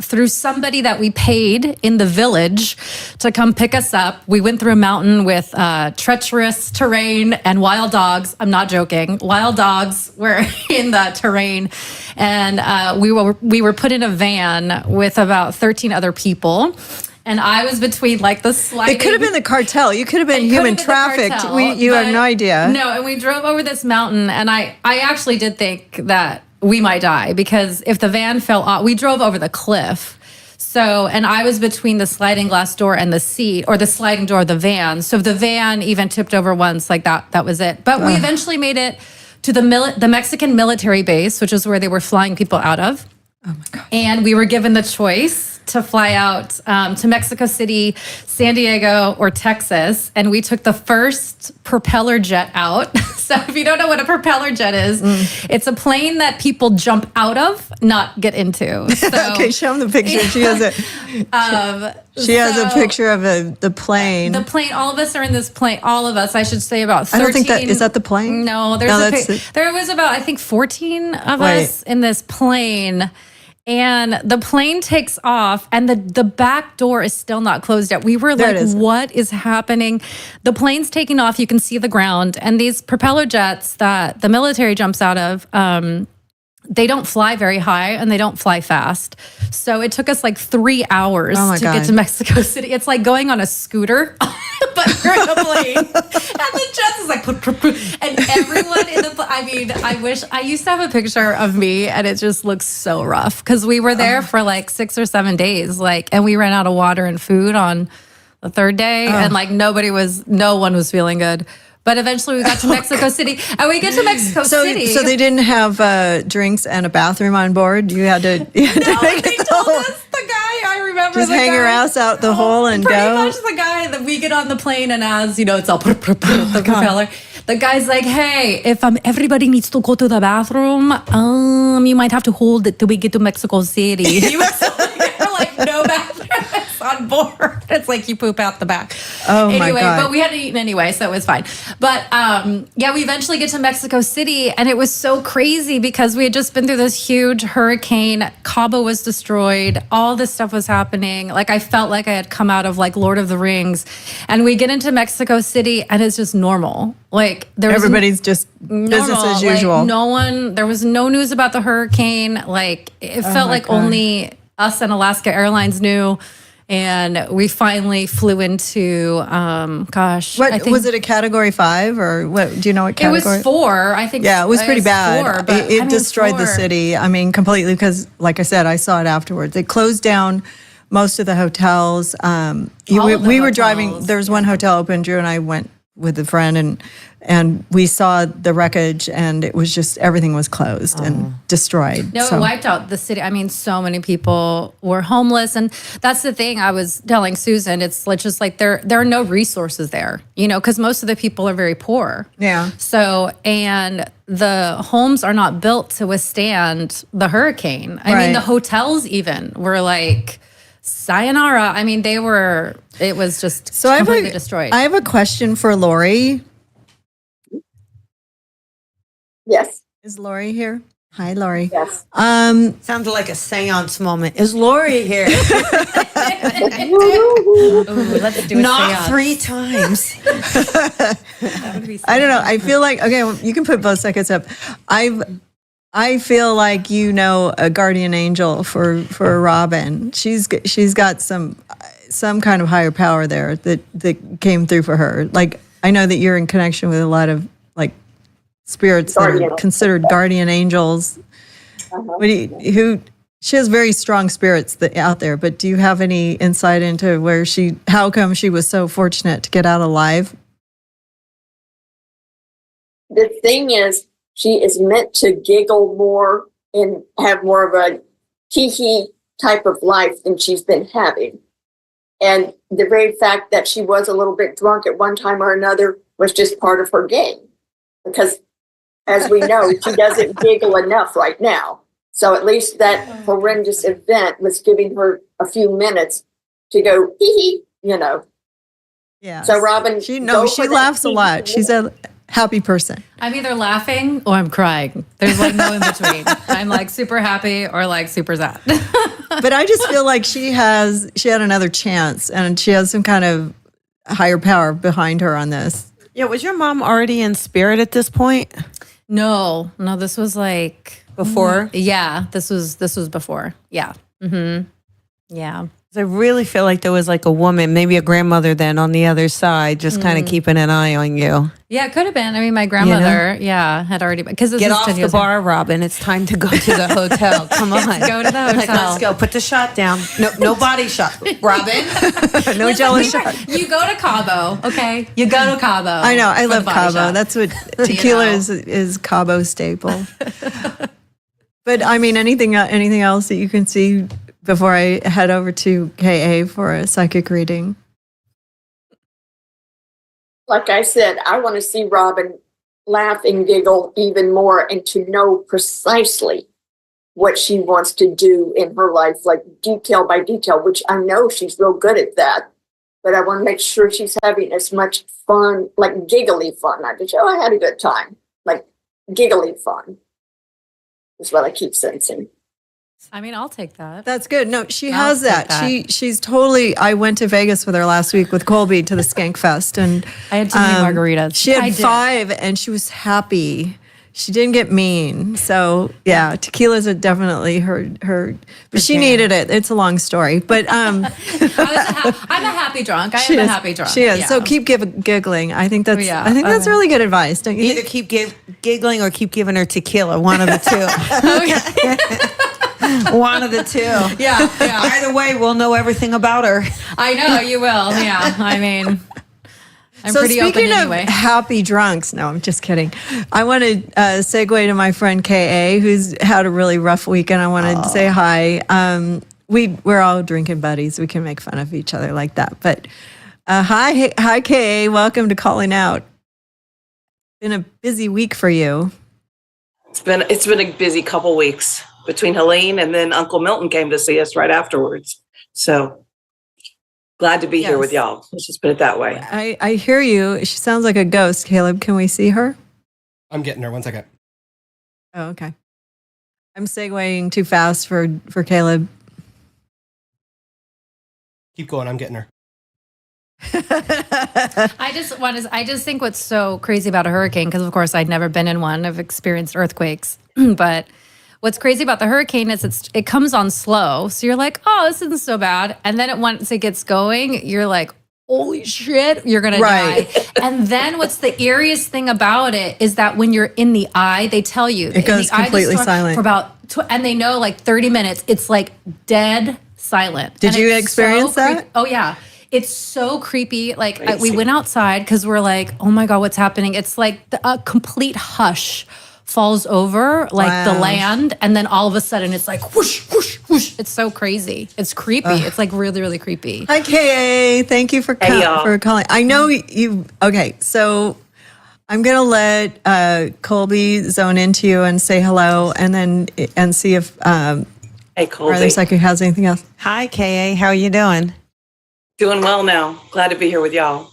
through somebody that we paid in the village to come pick us up. We went through a mountain with treacherous terrain and wild dogs. I'm not joking. Wild dogs were in the terrain. And we were put in a van with about 13 other people. And I was between like the sliding. It could have been the cartel. You could have been human trafficked. You have no idea. No, and we drove over this mountain, and I actually did think that we might die because if the van fell off, we drove over the cliff. So, and I was between the sliding glass door and the seat, or the sliding door of the van. So if the van even tipped over once, like that was it. But we eventually made it to the Mexican military base, which is where they were flying people out of. Oh my God. And we were given the choice to fly out to Mexico City, San Diego, or Texas. And we took the first propeller jet out. So if you don't know what a propeller jet is, it's a plane that people jump out of, not get into. So, okay, show them the picture. She has a picture of the plane. The plane, all of us are in this plane. All of us, I should say about 13. I don't think is that the plane? No, there was about, I think, 14 of us in this plane. And the plane takes off and the back door is still not closed yet. We were like, what is happening? The plane's taking off. You can see the ground. And these propeller jets that the military jumps out of, they don't fly very high and they don't fly fast. So it took us like 3 hours to get to Mexico City. It's like going on a scooter, but you're in a plane. And the jets is like, and everyone in the, I used to have a picture of me and it just looks so rough because we were there for like 6 or 7 days, and we ran out of water and food on the third day and no one was feeling good. But eventually we got to Mexico City, and we get to Mexico City. So they didn't have drinks and a bathroom on board. You had to. They told us, the guy, I remember just the hang guy, your ass out the hole and pretty go. much the guy that we get on the plane, and as you know, it's all the propeller. The guy's like, hey, if everybody needs to go to the bathroom, you might have to hold it till we get to Mexico City. He was like, no bathrooms on board. It's like you poop out the back. Oh anyway, my God. But we hadn't eaten anyway, so it was fine. But yeah, we eventually get to Mexico City, and it was so crazy because we had just been through this huge hurricane. Cabo was destroyed. All this stuff was happening. Like I felt like I had come out of like Lord of the Rings, and we get into Mexico City, and it's just normal. Like everybody's just business as usual. Like there was no news about the hurricane. Like it felt like only us and Alaska Airlines knew. And we finally flew into, was it a category 5 or what? Do you know what category? It was 4, I think. Yeah, it was pretty bad. 4, but, it destroyed the city. I mean, completely because, like I said, I saw it afterwards. They closed down most of the hotels. We were driving. There was one hotel open. Drew and I went with a friend, and we saw the wreckage, and it was just everything was closed and destroyed. No, it wiped out the city. I mean, so many people were homeless, and that's the thing I was telling Susan. It's just like there are no resources there, because most of the people are very poor. Yeah. So, and the homes are not built to withstand the hurricane. I mean, the hotels even were like, sayonara. I mean, it was just completely destroyed. I have a question for Lori. Yes. Is Lori here? Hi, Lori. Yes. Sounded like a seance moment. Is Lori here? Ooh, let's do a Not seance. 3 times. I don't know. I feel like, okay, well, you can put both seconds up. I feel like a guardian angel for Robin. She's got some kind of higher power there that came through for her. Like I know that you're in connection with a lot of like spirits that are considered guardian angels. She has very strong spirits out there. But do you have any insight into how come she was so fortunate to get out alive? The thing is, she is meant to giggle more and have more of a hee-hee type of life than she's been having. And the very fact that she was a little bit drunk at one time or another was just part of her game. Because, as we know, she doesn't giggle enough right now. So at least that horrendous event was giving her a few minutes to go, hee-hee, Yeah. So Robin... She laughs a lot. She's a happy person. I'm either laughing or I'm crying. There's like no in between. I'm like super happy or like super sad. But I just feel like she had another chance, and she has some kind of higher power behind her on this. Yeah, was your mom already in spirit at this point? No, this was like before. Yeah, this was before. Yeah. Mm-hmm. Yeah. I really feel like there was like a woman, maybe a grandmother then on the other side, just kind of keeping an eye on you. Yeah, it could have been. I mean, my grandmother, had already been. Get off the bar, Robin. It's time to go to the hotel. Come on. Go to the hotel. Like, let's go. Put the shot down. No body shot. Robin. No jelly shot. You go to Cabo, okay? You go to Cabo. I know. I love Cabo. Shot. That's what tequila is Cabo staple. But I mean, anything else that you can see before I head over to KA for a psychic reading? Like I said, I want to see Robin laugh and giggle even more and to know precisely what she wants to do in her life, like detail by detail, which I know she's real good at that. But I want to make sure she's having as much fun, like giggly fun. Not just, I had a good time. Like giggly fun is what I keep sensing. I mean, I'll take that. That's good. No, she has that. She's totally. I went to Vegas with her last week with Colby to the Skank Fest, and I had too many margaritas. She had 5, and she was happy. She didn't get mean. So yeah, tequila's definitely her. But she needed it. It's a long story, but I'm a happy drunk. I am a happy drunk. She is. Yeah. So keep giggling. I think that's. I think that's really good advice. Don't you? Either keep giggling or keep giving her tequila. One of the two. One of the two. Yeah. Either way, we'll know everything about her. I know you will. Yeah. I mean, I'm So pretty open speaking of anyway. happy drunks, no, I'm just kidding. I want to segue to my friend KA, who's had a really rough weekend. I wanted to say hi. We're all drinking buddies. We can make fun of each other like that. But hi, KA. Welcome to Calling Out. Been a busy week for you. It's been a busy couple weeks between Helene and then Uncle Milton came to see us right afterwards. So glad to be here with y'all. Let's just put it that way. I hear you. She sounds like a ghost. Kaleb, can we see her? I'm getting her. 1 second. Oh, okay. I'm segueing too fast for Kaleb. Keep going. I'm getting her. I just think what's so crazy about a hurricane, because of course I'd never been in one. I've experienced earthquakes, but what's crazy about the hurricane is it comes on slow. So you're like, oh, this isn't so bad. And then once it gets going, you're like, holy shit, you're gonna die. And then what's the eeriest thing about it is that when you're in the eye, they tell you it goes completely silent for about and they know like 30 minutes. It's like dead silent. Did you experience that? Oh yeah. It's so creepy. Like we went outside because we're like, oh my God, what's happening? It's like a complete hush falls over like the land. And then all of a sudden it's like whoosh, whoosh, whoosh. It's so crazy. It's creepy. It's like really, really creepy. Hi, KA. Thank you for calling. I know you. Okay. So I'm going to let Colby zone into you and say hello and see if hey, Colby. Brother Psychic has anything else. Hi, KA. How are you doing? Doing well now. Glad to be here with y'all.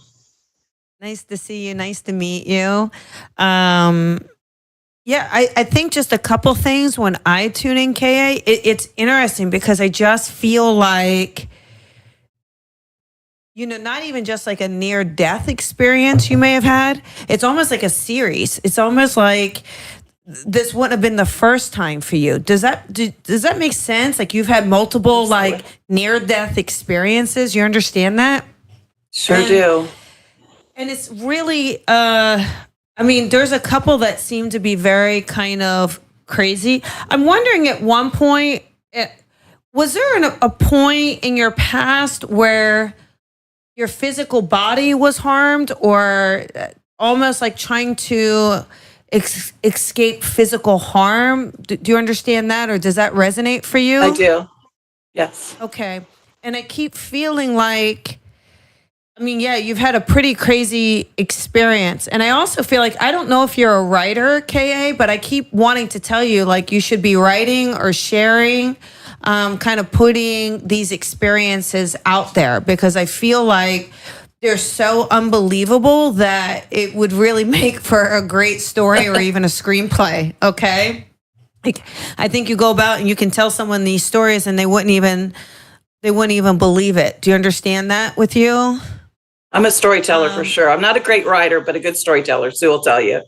Nice to see you. Nice to meet you. Yeah, I think just a couple things when I tune in, KA, it's interesting because I just feel like, not even just like a near-death experience you may have had. It's almost like a series. It's almost like this wouldn't have been the first time for you. Does that make sense? Like you've had multiple like near-death experiences. You understand that? Sure do. And it's really, there's a couple that seem to be very kind of crazy. I'm wondering at one point, was there a point in your past where your physical body was harmed or almost like trying to escape physical harm? Do you understand that, or does that resonate for you? I do. Yes. Okay. And I keep feeling like, you've had a pretty crazy experience. And I also feel like, I don't know if you're a writer, KA, but I keep wanting to tell you, like, you should be writing or sharing, kind of putting these experiences out there, because I feel like they're so unbelievable that it would really make for a great story or even a screenplay. Okay. Like, I think you go about and you can tell someone these stories and they wouldn't even believe it. Do you understand that with you? I'm a storyteller for sure. I'm not a great writer, but a good storyteller. Sue will tell you.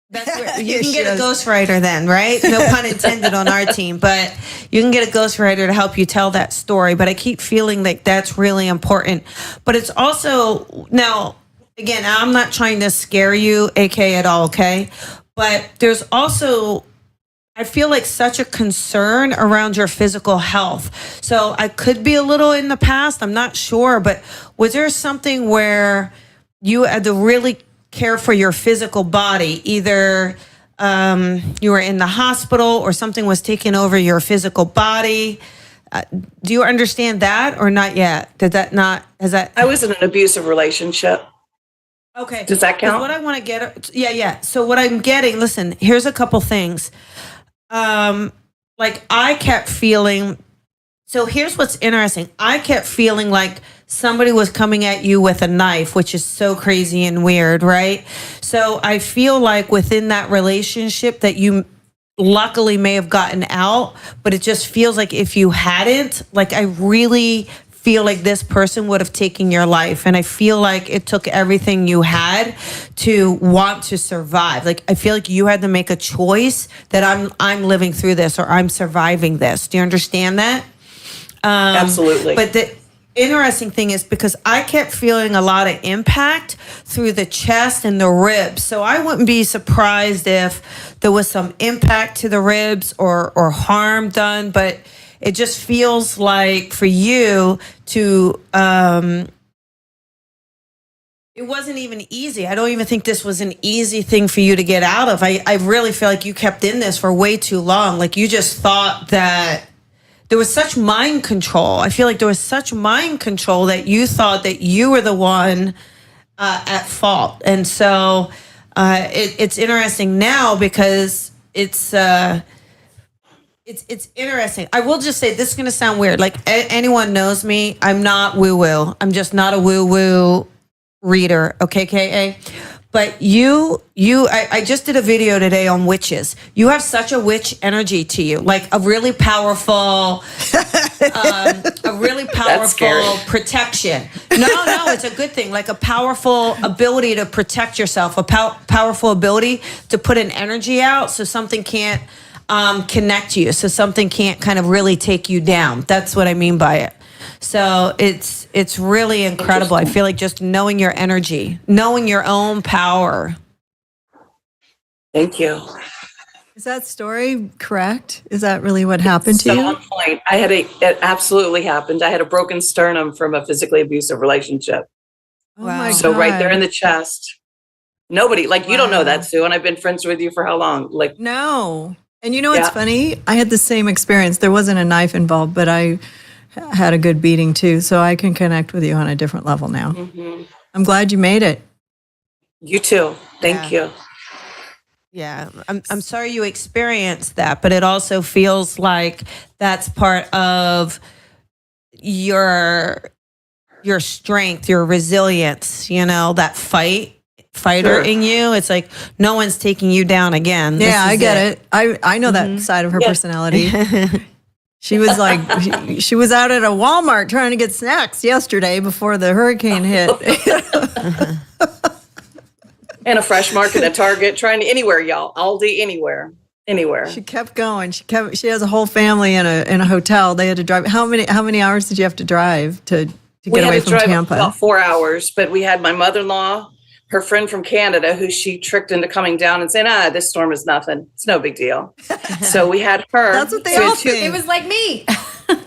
That's where you can get a ghostwriter then, right? No pun intended on our team, but you can get a ghostwriter to help you tell that story. But I keep feeling like that's really important. But it's also, now, again, I'm not trying to scare you, AK, at all, okay? But there's also, I feel like such a concern around your physical health. So I could be a little in the past, I'm not sure, but was there something where you had to really care for your physical body? Either you were in the hospital or something was taking over your physical body. Do you understand that or not yet? I was in an abusive relationship. Okay. Does that count? What I want to get, yeah. So what I'm getting, listen, here's a couple things. Like I kept feeling, so here's what's interesting. I kept feeling like somebody was coming at you with a knife, which is so crazy and weird, right? So I feel like within that relationship that you luckily may have gotten out, but it just feels like if you hadn't, like I really feel like this person would have taken your life. And I feel like it took everything you had to want to survive. Like I feel like you had to make a choice that I'm living through this or I'm surviving this. Do you understand that? Absolutely. But the interesting thing is because I kept feeling a lot of impact through the chest and the ribs. So I wouldn't be surprised if there was some impact to the ribs or harm done, but it just feels like for you to it wasn't even easy. I don't even think this was an easy thing for you to get out of. I really feel like you kept in this for way too long. Like you just thought that there was such mind control. I feel like there was such mind control that you thought that you were the one at fault. And so it's interesting now because it's interesting. I will just say, this is going to sound weird. Like anyone knows me, I'm not woo-woo. I'm just not a woo-woo reader. Okay, K.A.? But I just did a video today on witches. You have such a witch energy to you, like a really powerful, protection. No, it's a good thing. Like a powerful ability to protect yourself, a powerful ability to put an energy out so something can't connect you, so something can't kind of really take you down. That's what I mean by it. So it's really incredible. I feel like just knowing your energy, knowing your own power. Thank you. Is that story correct? Is that really what happened to you? On point. It absolutely happened. I had a broken sternum from a physically abusive relationship. Oh my So God. right there in the chest. Nobody, like, you don't know that, Sue, and I've been friends with you for how long? Like, no. And you know what's funny? I had the same experience. There wasn't a knife involved, but I had a good beating too. So I can connect with you on a different level now. Mm-hmm. I'm glad you made it. You too. Thank you. Yeah, I'm sorry you experienced that, but it also feels like that's part of your strength, your resilience, you know, that fighter in you. It's like no one's taking you down again. Yeah, I get it. I know that side of her personality. She was like, she was out at a Walmart trying to get snacks yesterday before the hurricane hit. And a Fresh Market, a Target, trying to anywhere, y'all. Aldi, anywhere. She kept going. She has a whole family in a hotel. They had to drive. How many hours did you have to drive to get away from Tampa? About 4 hours, but we had my mother-in-law, her friend from Canada, who she tricked into coming down and saying, this storm is nothing. It's no big deal. So we had her. That's what they all think. It was like me.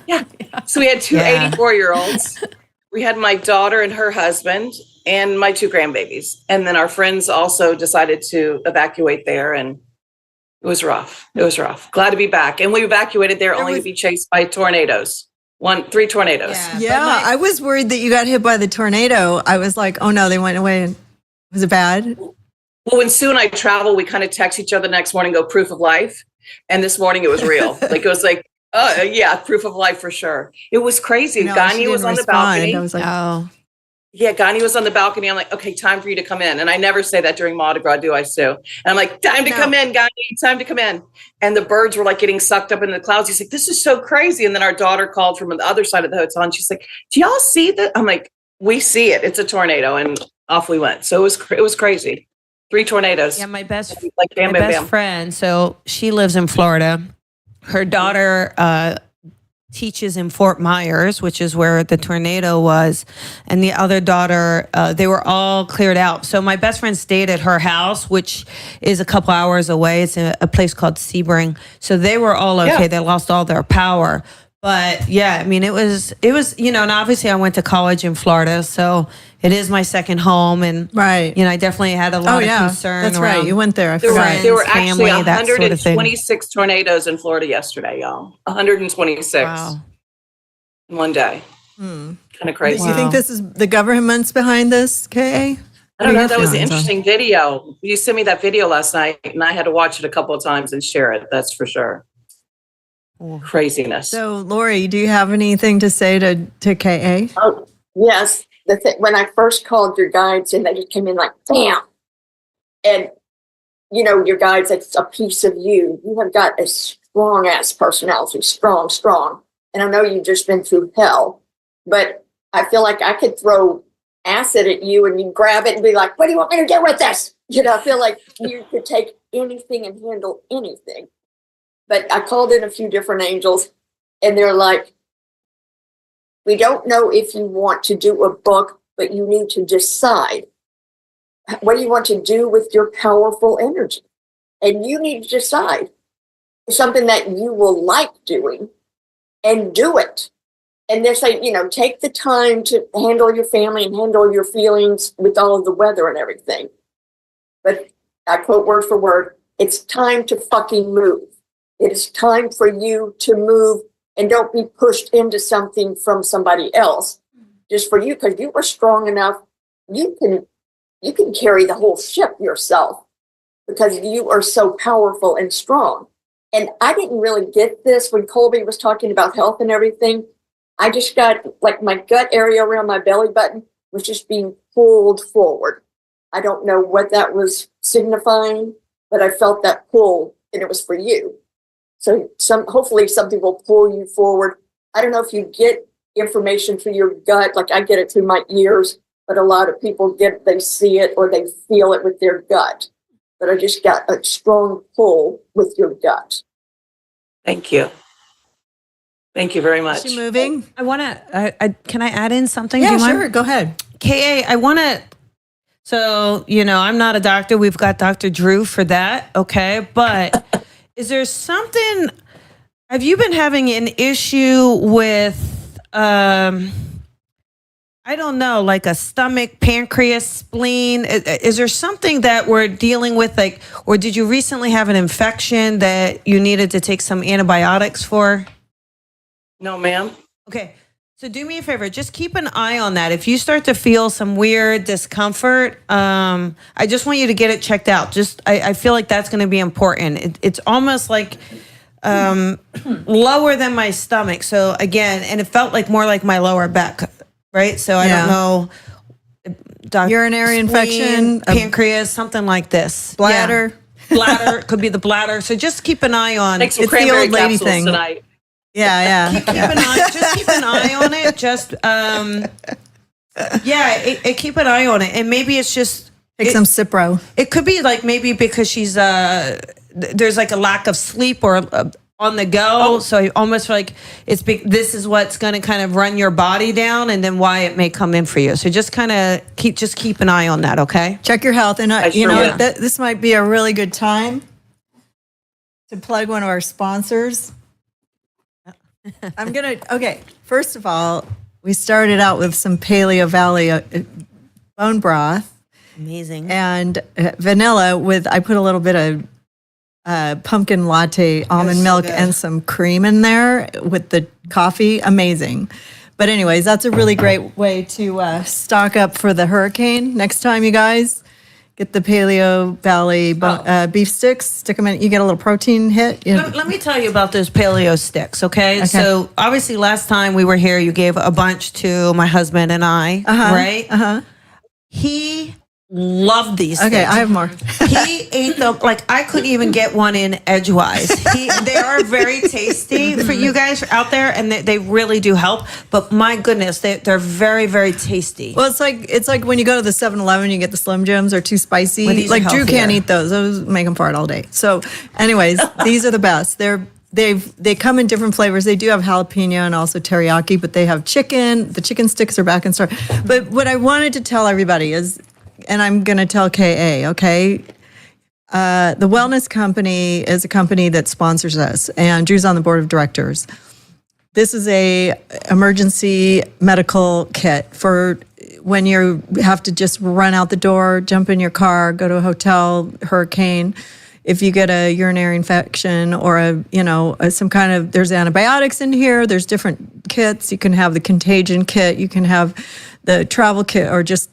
Yeah. So we had two 84-year-olds. We had my daughter and her husband and my 2 grandbabies. And then our friends also decided to evacuate there. And it was rough. Glad to be back. And we evacuated there only to be chased by tornadoes. 3 tornadoes. Yeah. I was worried that you got hit by the tornado. I was like, oh no, they went away. Was it bad? Well, when Sue and I travel, we kind of text each other the next morning, go proof of life. And this morning it was real. Like it was like, oh yeah, proof of life for sure. It was crazy. Gani was on the balcony. I was like, oh. Yeah, Gani was on the balcony. I'm like, okay, time for you to come in. And I never say that during Mardi Gras, do I, Sue? And I'm like, time to come in, Gani, time to come in. And the birds were like getting sucked up in the clouds. He's like, this is so crazy. And then our daughter called from the other side of the hotel and she's like, do y'all see that? I'm like, we see it. It's a tornado. And off we went. So it was crazy. 3 tornadoes. Yeah, my best bam. friend. So she lives in Florida. Her daughter teaches in Fort Myers, which is where the tornado was, and the other daughter, they were all cleared out. So my best friend stayed at her house, which is a couple hours away. It's a place called Sebring. So they were all okay. Yeah. They lost all their power. But yeah, I mean, it was, you know, and obviously I went to college in Florida, so it is my second home. And, you know, I definitely had a lot of concern. That's right. You went there. I forgot. Friends, there were actually family, 126 tornadoes in Florida yesterday, y'all. 126 in one day. Kind of crazy. Do you think this is the government's behind this, K.A.? I don't know. That was an interesting video. You sent me that video last night, and I had to watch it a couple of times and share it. That's for sure. Craziness. So, Lori, do you have anything to say to K.A.? Oh, yes. When I first called your guides and they just came in like, damn. And, you know, your guides, it's a piece of you. You have got a strong-ass personality, strong. And I know you've just been through hell, but I feel like I could throw acid at you and you grab it and be like, what do you want me to do with this? You know, I feel like you could take anything and handle anything. But I called in a few different angels, and they're like, we don't know if you want to do a book, but you need to decide. What do you want to do with your powerful energy? And you need to decide something that you will like doing and do it. And they're saying, take the time to handle your family and handle your feelings with all of the weather and everything. But I quote word for word, it's time to fucking move. It is time for you to move and don't be pushed into something from somebody else. Just for you, because you were strong enough, you can carry the whole ship yourself because you are so powerful and strong. And I didn't really get this when Colby was talking about health and everything. I just got like my gut area around my belly button was just being pulled forward. I don't know what that was signifying, but I felt that pull and it was for you. So hopefully something will pull you forward. I don't know if you get information through your gut, like I get it through my ears, but a lot of people they see it or they feel it with their gut. But I just got a strong pull with your gut. Thank you. Thank you very much. Is she moving? I want to, can I add in something? Yeah, Do you mind? sure. Go ahead. KA, I want to, so, I'm not a doctor. We've got Dr. Drew for that. Okay. But is there something, have you been having an issue with, I don't know, like a stomach, pancreas, spleen? Is there something that we're dealing with, or did you recently have an infection that you needed to take some antibiotics for? No, ma'am. Okay. So do me a favor, just keep an eye on that. If you start to feel some weird discomfort, I just want you to get it checked out. I feel like that's going to be important. It's almost like lower than my stomach. So again, and it felt like more like my lower back, right? So I don't know. Urinary infection, pancreas, something like this. Bladder. Yeah. Bladder, could be the bladder. So just keep an eye on. Take some It's the cranberry old lady capsules thing. tonight. Yeah. Keep an eye on it. Just keep an eye on it, and maybe it's just Take some Cipro. It could be like maybe because she's there's like a lack of sleep or on the go, so I almost feel like this is what's going to kind of run your body down, and then why it may come in for you. So just kind of keep an eye on that. Okay. Check your health, and will. this might be a really good time to plug one of our sponsors. First of all, we started out with some Paleo Valley bone broth. Amazing. And vanilla I put a little bit of pumpkin latte, almond milk, and some cream in there with the coffee. Amazing. But anyways, that's a really great way to stock up for the hurricane. Next time, you guys, get the Paleo Valley beef sticks, stick them in. You get a little protein hit. Let me tell you about those paleo sticks, okay? So obviously last time we were here, you gave a bunch to my husband and I, right? He loved these sticks. Okay, I have more. He ate them like I couldn't even get one in edgewise. They are very tasty for you guys out there, and they really do help. But my goodness, they're very, very tasty. Well, it's like when you go to the 7-Eleven, you get the Slim Jims. They're too spicy. Well, these are Drew can't healthier. eat those. Those make him fart all day. So, anyways, these are the best. They come in different flavors. They do have jalapeno and also teriyaki, but they have chicken. The chicken sticks are back in store. But what I wanted to tell everybody is, and I'm going to tell KA, okay? The Wellness Company is a company that sponsors us, and Drew's on the board of directors. This is a emergency medical kit for when you have to just run out the door, jump in your car, go to a hotel, hurricane. If you get a urinary infection or some kind of, there's antibiotics in here. There's different kits. You can have the contagion kit. You can have the travel kit, or just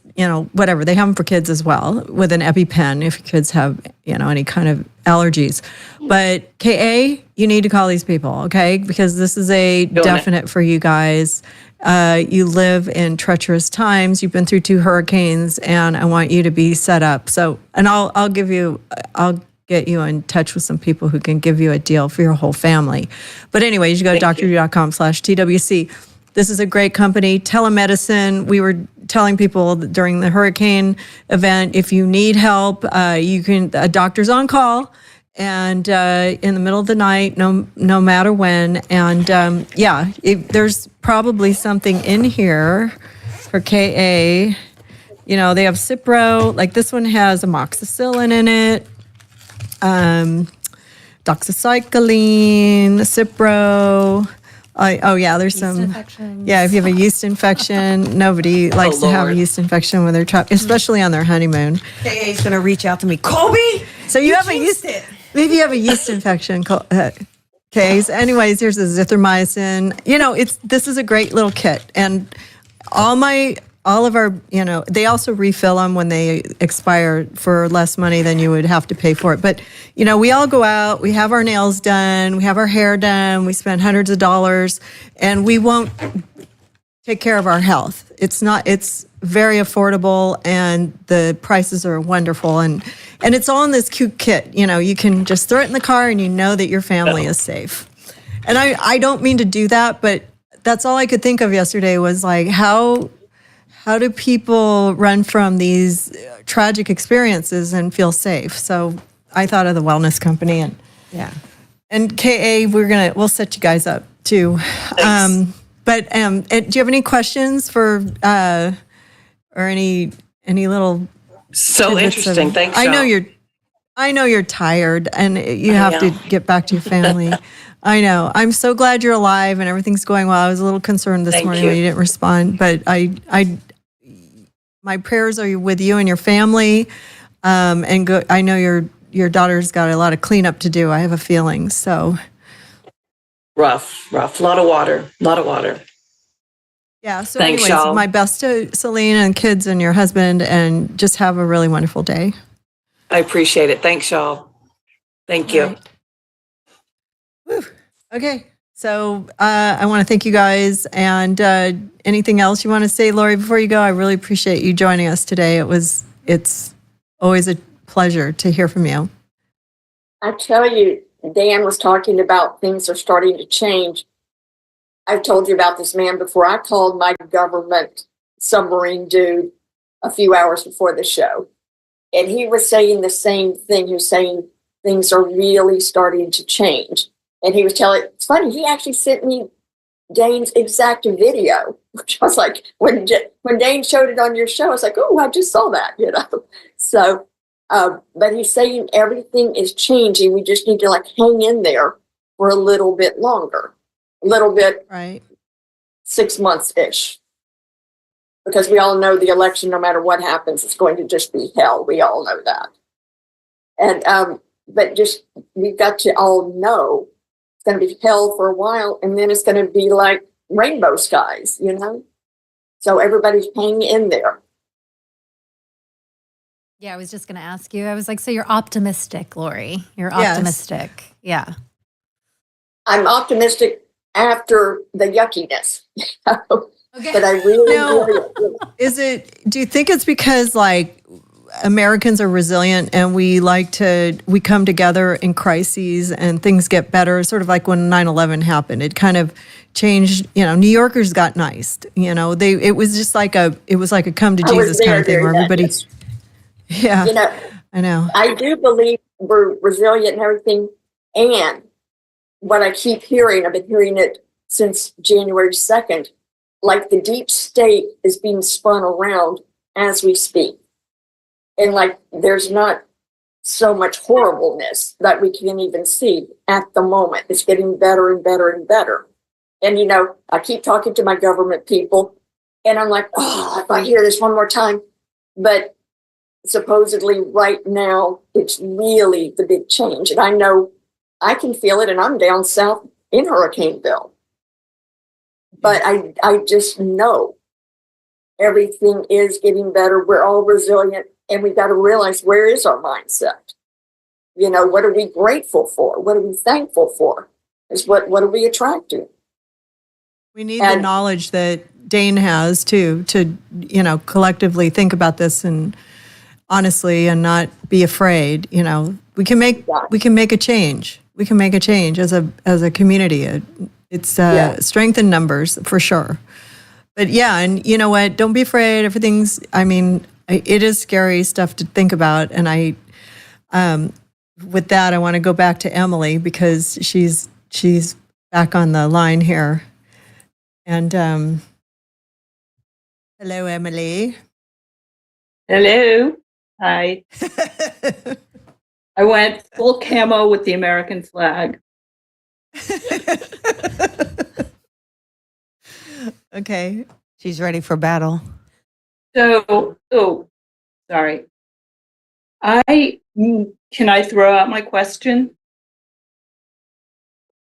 whatever. They have them for kids as well with an EpiPen if your kids have, any kind of allergies. But KA, you need to call these people, okay? Because this is a definite for you guys. You live in treacherous times. You've been through 2 hurricanes, and I want you to be set up. So, and I'll get you in touch with some people who can give you a deal for your whole family. But anyways, you go to drdrew.com/TWC. This is a great company. Telemedicine. We were telling people during the hurricane event, if you need help, a doctor's on call, and in the middle of the night, no matter when. And there's probably something in here for KA. They have Cipro. Like this one has amoxicillin in it, doxycycline, Cipro, There's some. infections. Yeah, if you have a yeast infection, nobody likes to have a Lord. yeast infection when they're especially on their honeymoon. KA's going to reach out to me. Colby, So you have a yeast. Maybe you have a yeast infection. Case. Anyways, here's the zithromycin. This is a great little kit, and all of our, they also refill them when they expire for less money than you would have to pay for it. But, we all go out, we have our nails done, we have our hair done, we spend hundreds of dollars, and we won't take care of our health. It's very affordable, and the prices are wonderful. And it's all in this cute kit. You can just throw it in the car and you know that your family is safe. And I don't mean to do that, but that's all I could think of yesterday was like, how do people run from these tragic experiences and feel safe? So I thought of the wellness company and KA, we'll set you guys up too. But do you have any questions for or any little So interesting. Thanks. I know you're tired and you have to get back to your family. I know. I'm so glad you're alive and everything's going well. I was a little concerned this morning when you didn't respond, but my prayers are with you and your family. I know your daughter's got a lot of cleanup to do. I have a feeling. So rough. A lot of water. Yeah. So Thanks, anyways, y'all. my best to Celine and kids and your husband, and just have a really wonderful day. I appreciate it. Thanks, y'all. Thank you. Right. Whew. Okay. So I want to thank you guys. And anything else you want to say, Lori, before you go? I really appreciate you joining us today. It's always a pleasure to hear from you. I tell you, Dan was talking about things are starting to change. I've told you about this man before. I called my government submarine dude a few hours before the show. And he was saying the same thing. He was saying things are really starting to change. And he was telling, it's funny, he actually sent me Dane's exact video, which I was like, when Dane showed it on your show, I was like, oh, I just saw that, So, but he's saying everything is changing. We just need to hang in there for a little bit longer. A little bit, right? 6 months-ish. Because we all know the election, no matter what happens, it's going to just be hell. We all know that. And, but just, we've got to all know it's going to be hell for a while, and then it's going to be like rainbow skies, So everybody's hanging in there. Yeah, I was just going to ask you. I was like, so you're optimistic, Lori. You're optimistic. Yes. Yeah. I'm optimistic after the yuckiness. Okay. But I really enjoy it. Do you think it's because Americans are resilient and we come together in crises and things get better, sort of like when 9/11 happened. It kind of changed, New Yorkers got nice. It was just like a come to Jesus kind of thing where everybody. Yeah. I know. I do believe we're resilient and everything. And what I keep hearing, I've been hearing it since January 2nd, like the deep state is being spun around as we speak. And there's not so much horribleness that we can even see at the moment. It's getting better and better and better. And, I keep talking to my government people and I'm like, oh, if I hear this one more time. But supposedly right now, it's really the big change. And I know I can feel it, and I'm down south in Hurricaneville. But I just know everything is getting better. We're all resilient, and we've got to realize, where is our mindset? What are we grateful for? What are we thankful for? What are we attracting? We need the knowledge that Dane has too, to, collectively think about this and honestly and not be afraid. We can make a change. We can make a change as a community. It's strength in numbers for sure. But yeah, and you know what? Don't be afraid. It is scary stuff to think about. And with that, I want to go back to Emily because she's back on the line here. And hello, Emily. Hello. Hi. I went full camo with the American flag. Okay. She's ready for battle. So, sorry. Can I throw out my question?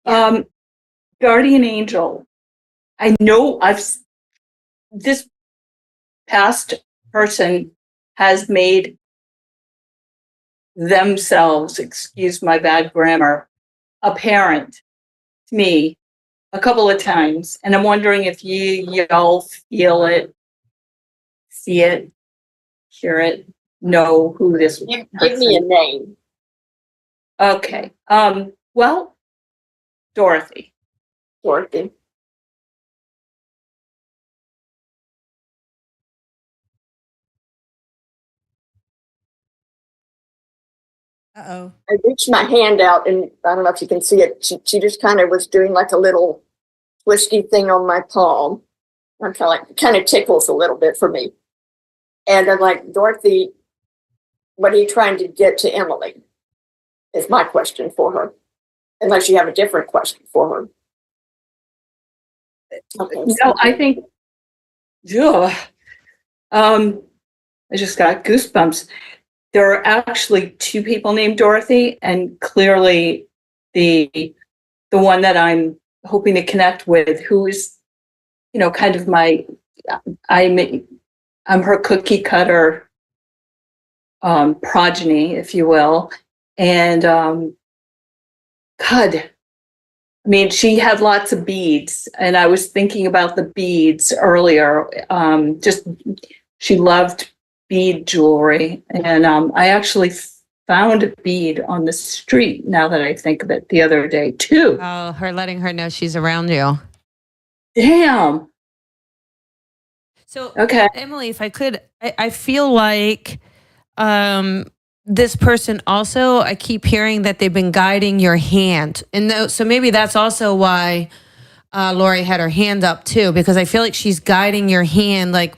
Guardian angel. I know this past person has made themselves, excuse my bad grammar, apparent to me a couple of times. And I'm wondering if y'all feel it, see it, hear it, know who this Give me a name. Okay. Well, Dorothy. Dorothy. Uh-oh. I reached my hand out, and I don't know if you can see it. She just kind of was doing like a little twisty thing on my palm. I'm kind of tickles a little bit for me. And I'm like, Dorothy, what are you trying to get to Emily? Is my question for her. Unless you have a different question for her. Okay. No, I think, I just got goosebumps. There are actually two people named Dorothy, and clearly the one that I'm hoping to connect with, who is, kind of I'm her cookie cutter progeny, if you will. And God, I mean, she had lots of beads, and I was thinking about the beads earlier. She loved bead jewelry, and I actually found a bead on the street, now that I think of it, the other day too. Oh, her letting her know she's around you. Damn. So, okay, Emily, if I could, I feel like this person also, I keep hearing that they've been guiding your hand. And so maybe that's also why Lori had her hand up too, because I feel like she's guiding your hand, like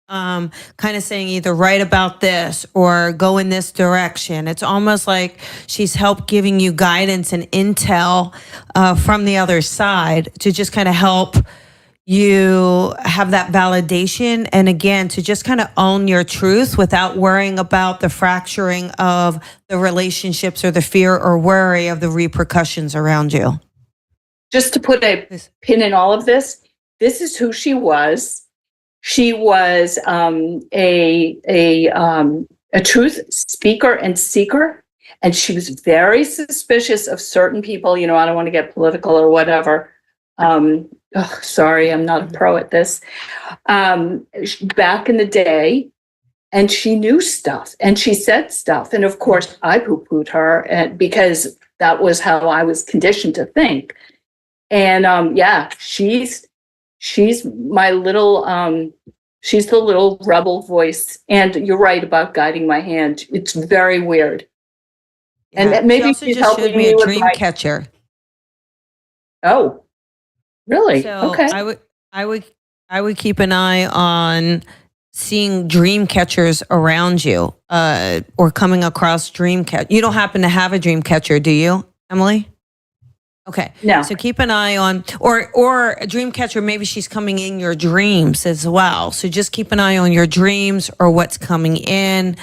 kind of saying either write about this or go in this direction. It's almost like she's helped giving you guidance and intel from the other side to just kind of help you have that validation. And again, to just kind of own your truth without worrying about the fracturing of the relationships or the fear or worry of the repercussions around you. Just to put a pin in all of this, this is who she was. She was a truth speaker and seeker, and she was very suspicious of certain people. I don't want to get political or whatever. Sorry, I'm not a pro at this. Back in the day, and she knew stuff, and she said stuff, and of course, I poo-pooed her because that was how I was conditioned to think. And she's my little, she's the little rebel voice. And you're right about guiding my hand. It's very weird. Yeah. And maybe she also just showed me a dream catcher. Oh, really? So okay. I would keep an eye on seeing dream catchers around you, or coming across dream catcher. You don't happen to have a dream catcher, do you, Emily? Okay. No. So keep an eye on, or a dream catcher, maybe she's coming in your dreams as well. So just keep an eye on your dreams or what's coming in,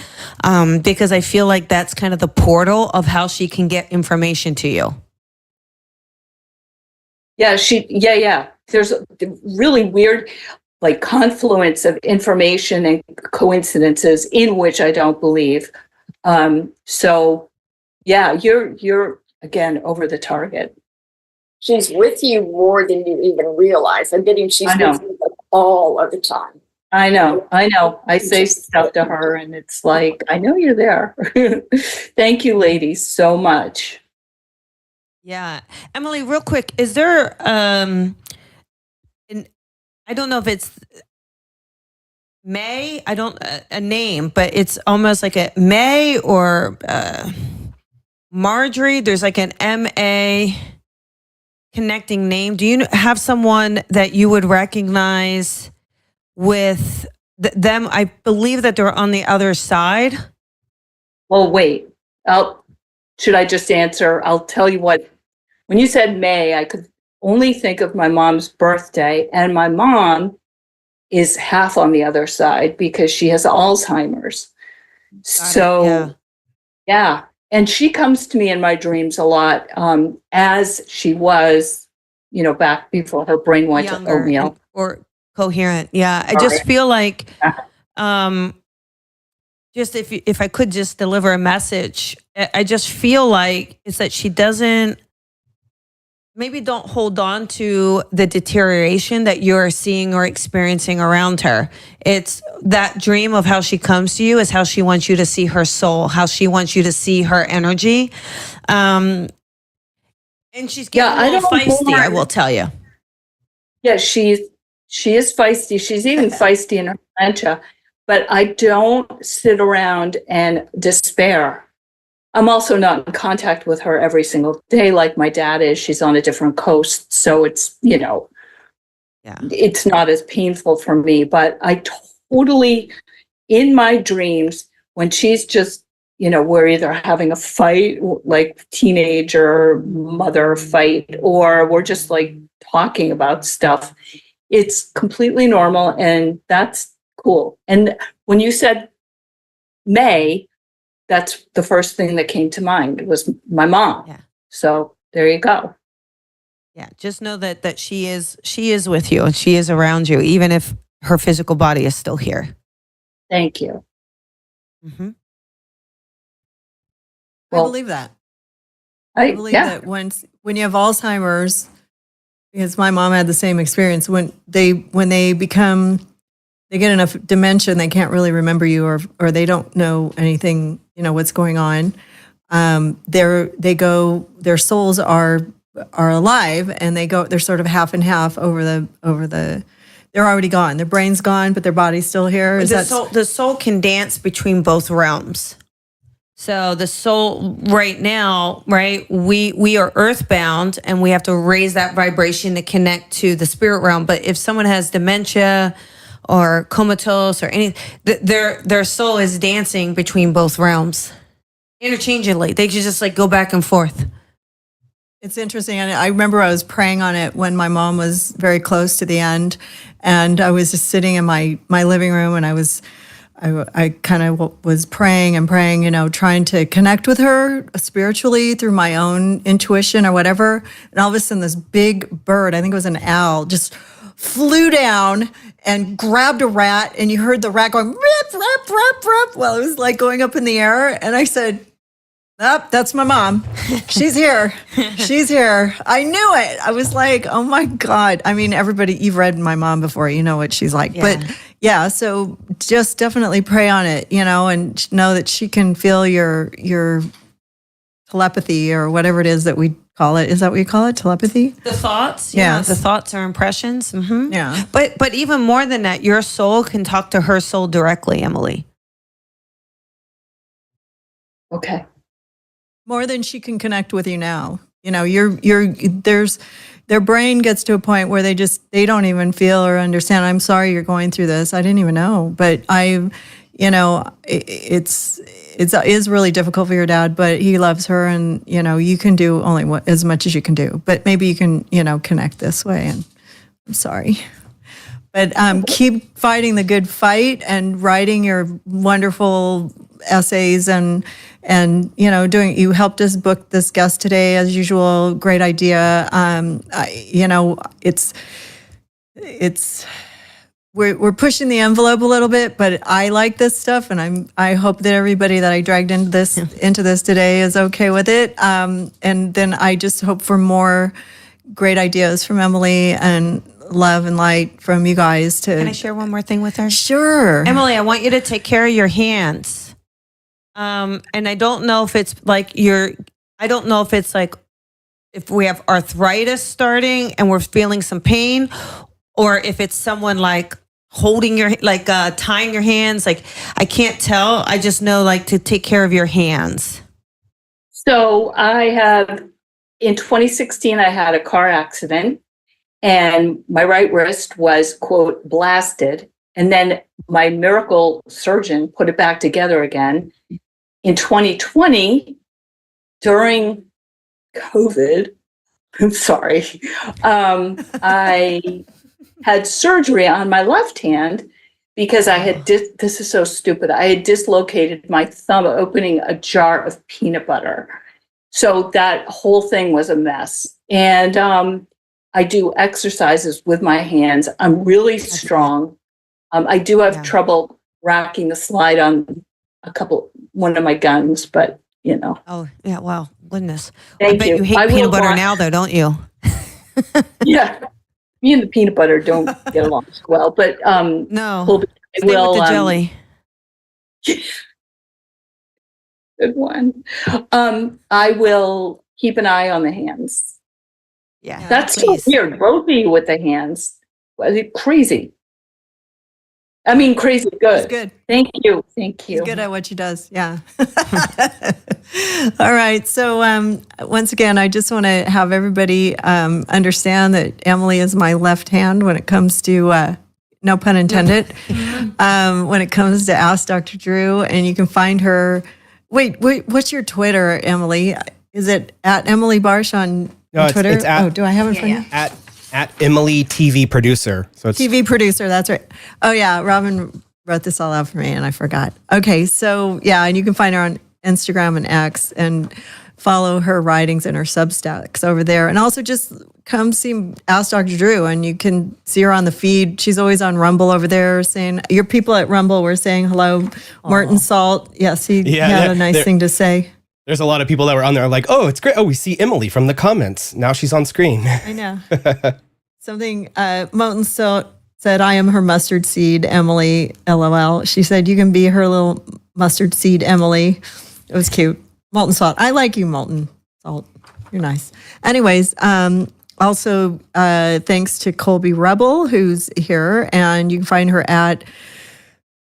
because I feel like that's kind of the portal of how she can get information to you. Yeah, There's a really weird, like, confluence of information and coincidences in which I don't believe. So yeah, you're again over the target. She's with you more than you even realize. I'm betting she's with you all of the time. I know. I say stuff to her and it's like, I know you're there. Thank you, ladies, so much. Yeah. Emily, real quick, is there, I don't know if it's May, a name, but it's almost like a May or Marjorie. There's like an MA connecting name. Do you have someone that you would recognize with them? I believe that they're on the other side. Well, wait. Should I just answer? I'll tell you what. When you said May, only think of my mom's birthday, and my mom is half on the other side because she has Alzheimer's. Yeah. And she comes to me in my dreams a lot, as she was, back before her brain went to oatmeal. Or coherent. Yeah. I just feel like, just if I could just deliver a message, I just feel like it's that she don't hold on to the deterioration that you're seeing or experiencing around her. It's that dream of how she comes to you is how she wants you to see her soul, how she wants you to see her energy. And she's getting a little feisty, I will tell you. Yeah, she is feisty. She's even feisty in her dementia, but I don't sit around and despair. I'm also not in contact with her every single day like my dad is. She's on a different coast. So it's, it's not as painful for me. But I totally, in my dreams, when she's just, we're either having a fight, like teenager mother fight, or we're just like talking about stuff, it's completely normal. And that's cool. And when you said May, that's the first thing that came to mind was my mom. Yeah. So there you go. Yeah. Just know that she is with you and she is around you, even if her physical body is still here. Thank you. Mm-hmm. I believe that. I believe that when you have Alzheimer's, because my mom had the same experience, when they get enough dementia and they can't really remember you, or they don't know anything, what's going on. Their souls are alive, and they're sort of half and half over the. They're already gone. Their brain's gone, but their body's still here. The soul can dance between both realms. So the soul right now, right? We are earthbound, and we have to raise that vibration to connect to the spirit realm. But if someone has dementia or comatose or any, their soul is dancing between both realms interchangeably. They just like go back and forth. It's interesting. And I remember I was praying on it when my mom was very close to the end, and I was just sitting in my living room, and I kind of was praying, trying to connect with her spiritually through my own intuition or whatever. And all of a sudden this big bird, I think it was an owl, just flew down and grabbed a rat, and you heard the rat going rip, rip, rip, rip, while it was like going up in the air. And I said, that's my mom. She's here. She's here. I knew it. I was like, oh my God. I mean, everybody, you've read my mom before, you know what she's like. Yeah. But yeah, so just definitely pray on it, and know that she can feel your telepathy or whatever it is that we call it. Is that what you call it? Telepathy? The thoughts. Yeah. The thoughts are impressions. Mm-hmm. Yeah. But even more than that, your soul can talk to her soul directly, Emily. Okay. More than she can connect with you now. Their brain gets to a point where they don't even feel or understand. I'm sorry you're going through this. I didn't even know. But it is really difficult for your dad, but he loves her, and you can do only as much as you can do. But maybe you can connect this way. And I'm sorry. But keep fighting the good fight and writing your wonderful essays and you helped us book this guest today as usual. Great idea. We're pushing the envelope a little bit, but I like this stuff, and I hope that everybody that I dragged into this today is okay with it. And then I just hope for more great ideas from Emily and love and light from you guys. Can I share one more thing with her? Sure. Emily, I want you to take care of your hands. And I don't know if it's like if we have arthritis starting and we're feeling some pain, or if it's someone like holding tying your hands. Like, I can't tell. I just know to take care of your hands. So in 2016, I had a car accident, and my right wrist was, quote, blasted. And then my miracle surgeon put it back together again. In 2020, during COVID, sorry. I had surgery on my left hand because I had, this is so stupid. I had dislocated my thumb opening a jar of peanut butter. So that whole thing was a mess. And I do exercises with my hands. I'm really strong. I do have trouble racking the slide on one of my guns, but you know. Oh, yeah. Well, goodness. Thank I bet you. you hate peanut butter now, though, don't you? Yeah. Me and the peanut butter don't get along so well, but no. Stay with the jelly. Good one. I will keep an eye on the hands. Yeah. That's so weird. Both of you with the hands. Crazy. I mean, crazy good. She's good. Thank you. Thank you. She's good at what she does. Yeah. All right. So once again, I just want to have everybody understand that Emily is my left hand when it comes to, no pun intended, when it comes to Ask Dr. Drew. And you can find her. Wait, what's your Twitter, Emily? Is it at Emily Barsh on Twitter? It's at, do I have it for you? At Emily TV Producer. So it's TV Producer, that's right. Oh yeah, Robin wrote this all out for me and I forgot. Okay, so yeah, and you can find her on Instagram and X and follow her writings and her Substacks over there. And also just come see Ask Dr. Drew and you can see her on the feed. She's always on Rumble over there saying, your people at Rumble were saying hello. Aww. Martin Salt, yes, he had a nice thing to say. There's a lot of people that were on there like, oh, it's great. Oh, we see Emily from the comments. Now she's on screen. I know. Something, Moten said, I am her mustard seed, Emily, LOL. She said, you can be her little mustard seed, Emily. It was cute. Molten Salt. I like you, Molten Salt. You're nice. Anyways, also thanks to Colby Rebel, who's here. And you can find her at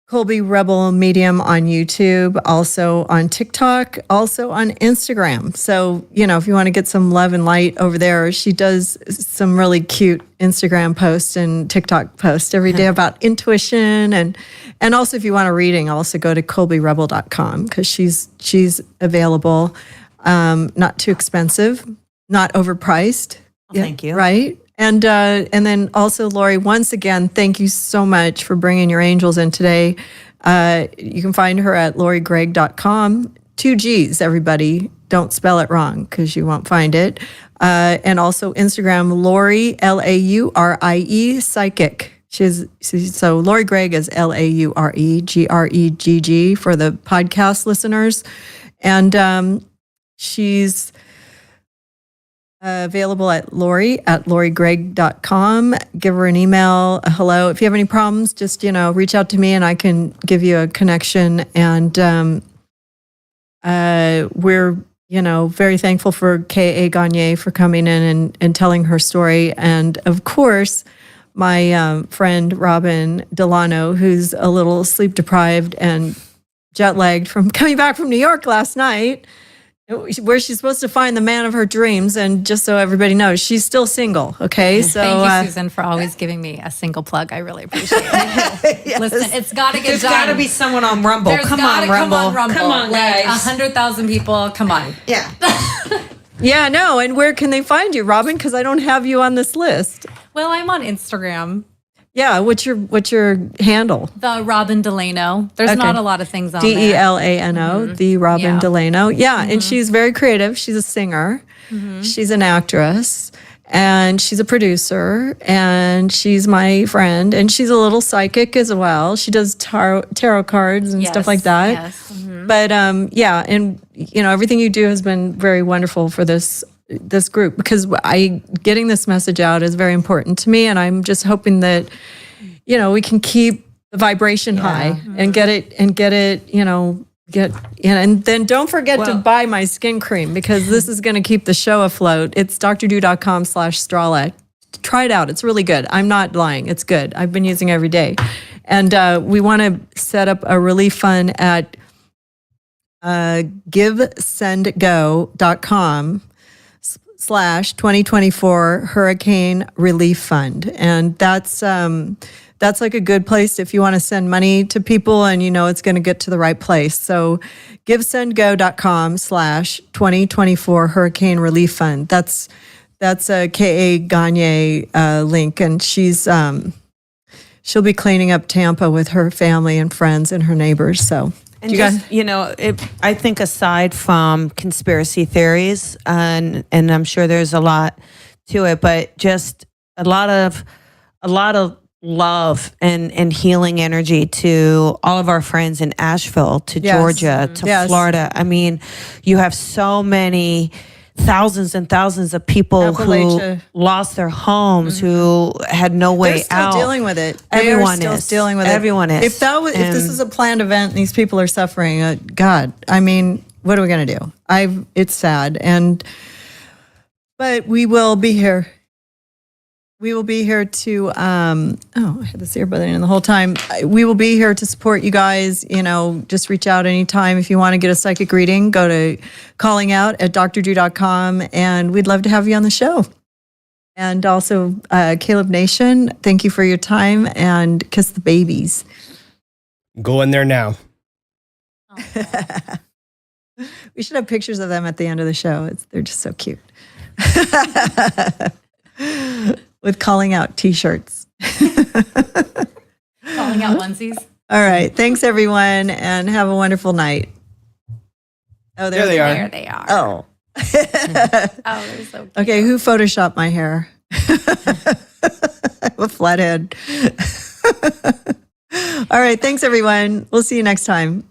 Colby Rebel Medium on YouTube, also on TikTok, also on Instagram. So, you know, if you want to get some love and light over there, she does some really cute Instagram posts and TikTok posts every day about intuition. And also if you want a reading, also go to colbyrebel.com because she's available, not too expensive, not overpriced. Well, thank you. Right? And then also, Lori, once again, thank you so much for bringing your angels in today. You can find her at lorigregg.com. 2 G's, everybody. Don't spell it wrong because you won't find it. And also Instagram, Lori, Laurie, psychic. So Lori Gregg is Laurie, Gregg for the podcast listeners. And she's available at lorigregg.com. Give her an email, a hello. If you have any problems, just, reach out to me and I can give you a connection. And we're, very thankful for K.A. Gagne for coming in and telling her story. And of course, my friend Robin Delano, who's a little sleep deprived and jet lagged from coming back from New York last night, where she's supposed to find the man of her dreams. And just so everybody knows, she's still single. Okay. So thank you, Susan, for always giving me a single plug. I really appreciate it. Yes. Listen, it's got to get There's done. got to be someone on Rumble. Come on, Rumble. Come on, guys. 100,000 people. Come on. Yeah. Yeah, no. And where can they find you, Robin? Because I don't have you on this list. Well, I'm on Instagram. Yeah, what's your handle? The Robin Delano. There's not a lot of things on there. Delano, the Robin Delano. Yeah, and she's very creative. She's a singer. She's an actress. And she's a producer. And she's my friend. And she's a little psychic as well. She does tarot cards and stuff like that. Yes. But and everything you do has been very wonderful for this group, because getting this message out is very important to me, and I'm just hoping that we can keep the vibration high and get it and then don't forget to buy my skin cream, because this is going to keep the show afloat. It's drdrew.com/Strala. Try it out. It's really good. I'm not lying. It's good. I've been using it every day. And we want to set up a relief fund at givesendgo.com/2024 Hurricane Relief Fund. And that's like a good place if you want to send money to people and it's going to get to the right place. So givesendgo.com/2024 Hurricane Relief Fund. That's That's a K.A. Gagne link, and she'll be cleaning up Tampa with her family and friends and her neighbors. So, and I think aside from conspiracy theories, and I'm sure there's a lot to it, but just a lot of love and healing energy to all of our friends in Asheville, to Georgia, to Florida. I mean, you have so many thousands and thousands of people who lost their homes, who had no way out. They're still dealing with it. Everyone is is dealing with it. Everyone is. If this is a planned event and these people are suffering, God, I mean, what are we going to do? It's sad, but we will be here. We will be here to, I had this earbud in the whole time. We will be here to support you guys. Just reach out anytime. If you want to get a psychic reading, go to callingout@drdrew.com, and we'd love to have you on the show. And also, Kaleb Nation, thank you for your time, and kiss the babies. Go in there now. We should have pictures of them at the end of the show. They're just so cute. With calling out t-shirts. Calling out onesies. All right. Thanks, everyone, and have a wonderful night. Oh, there they are. There they are. Oh. Oh, they're so cute. Okay, who photoshopped my hair? I have a flat head. All right. Thanks, everyone. We'll see you next time.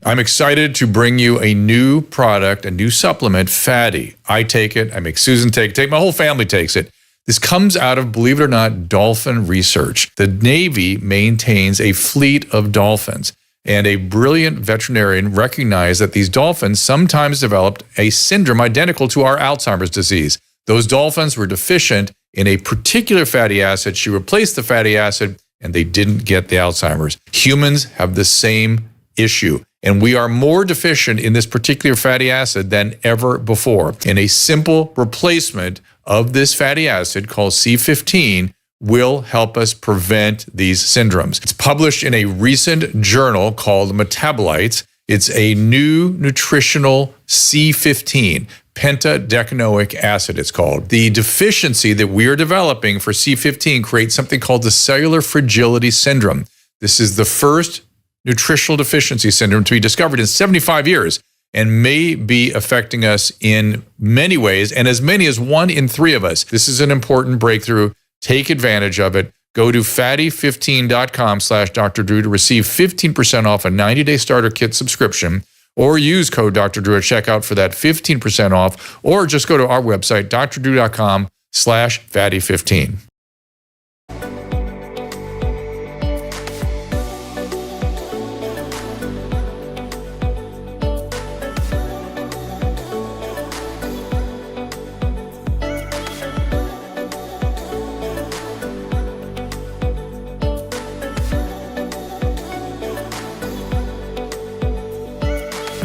I'm excited to bring you a new product, a new supplement, Fatty. I take it. I make Susan take it. My whole family takes it. This comes out of, believe it or not, dolphin research. The Navy maintains a fleet of dolphins, and a brilliant veterinarian recognized that these dolphins sometimes developed a syndrome identical to our Alzheimer's disease. Those dolphins were deficient in a particular fatty acid. She replaced the fatty acid, and they didn't get the Alzheimer's. Humans have the same issue, and we are more deficient in this particular fatty acid than ever before. And a simple replacement of this fatty acid called C15 will help us prevent these syndromes. It's published in a recent journal called Metabolites. It's a new nutritional C15, pentadecanoic acid it's called. The deficiency that we are developing for C15 creates something called the cellular fragility syndrome. This is the first nutritional deficiency syndrome to be discovered in 75 years and may be affecting us in many ways, and as many as 1 in 3 of us. This is an important breakthrough. Take advantage of it. Go to fatty15.com/Dr. Drew to receive 15% off a 90-day starter kit subscription, or use code Dr. Drew at checkout for that 15% off, or just go to our website, drdrew.com/fatty15.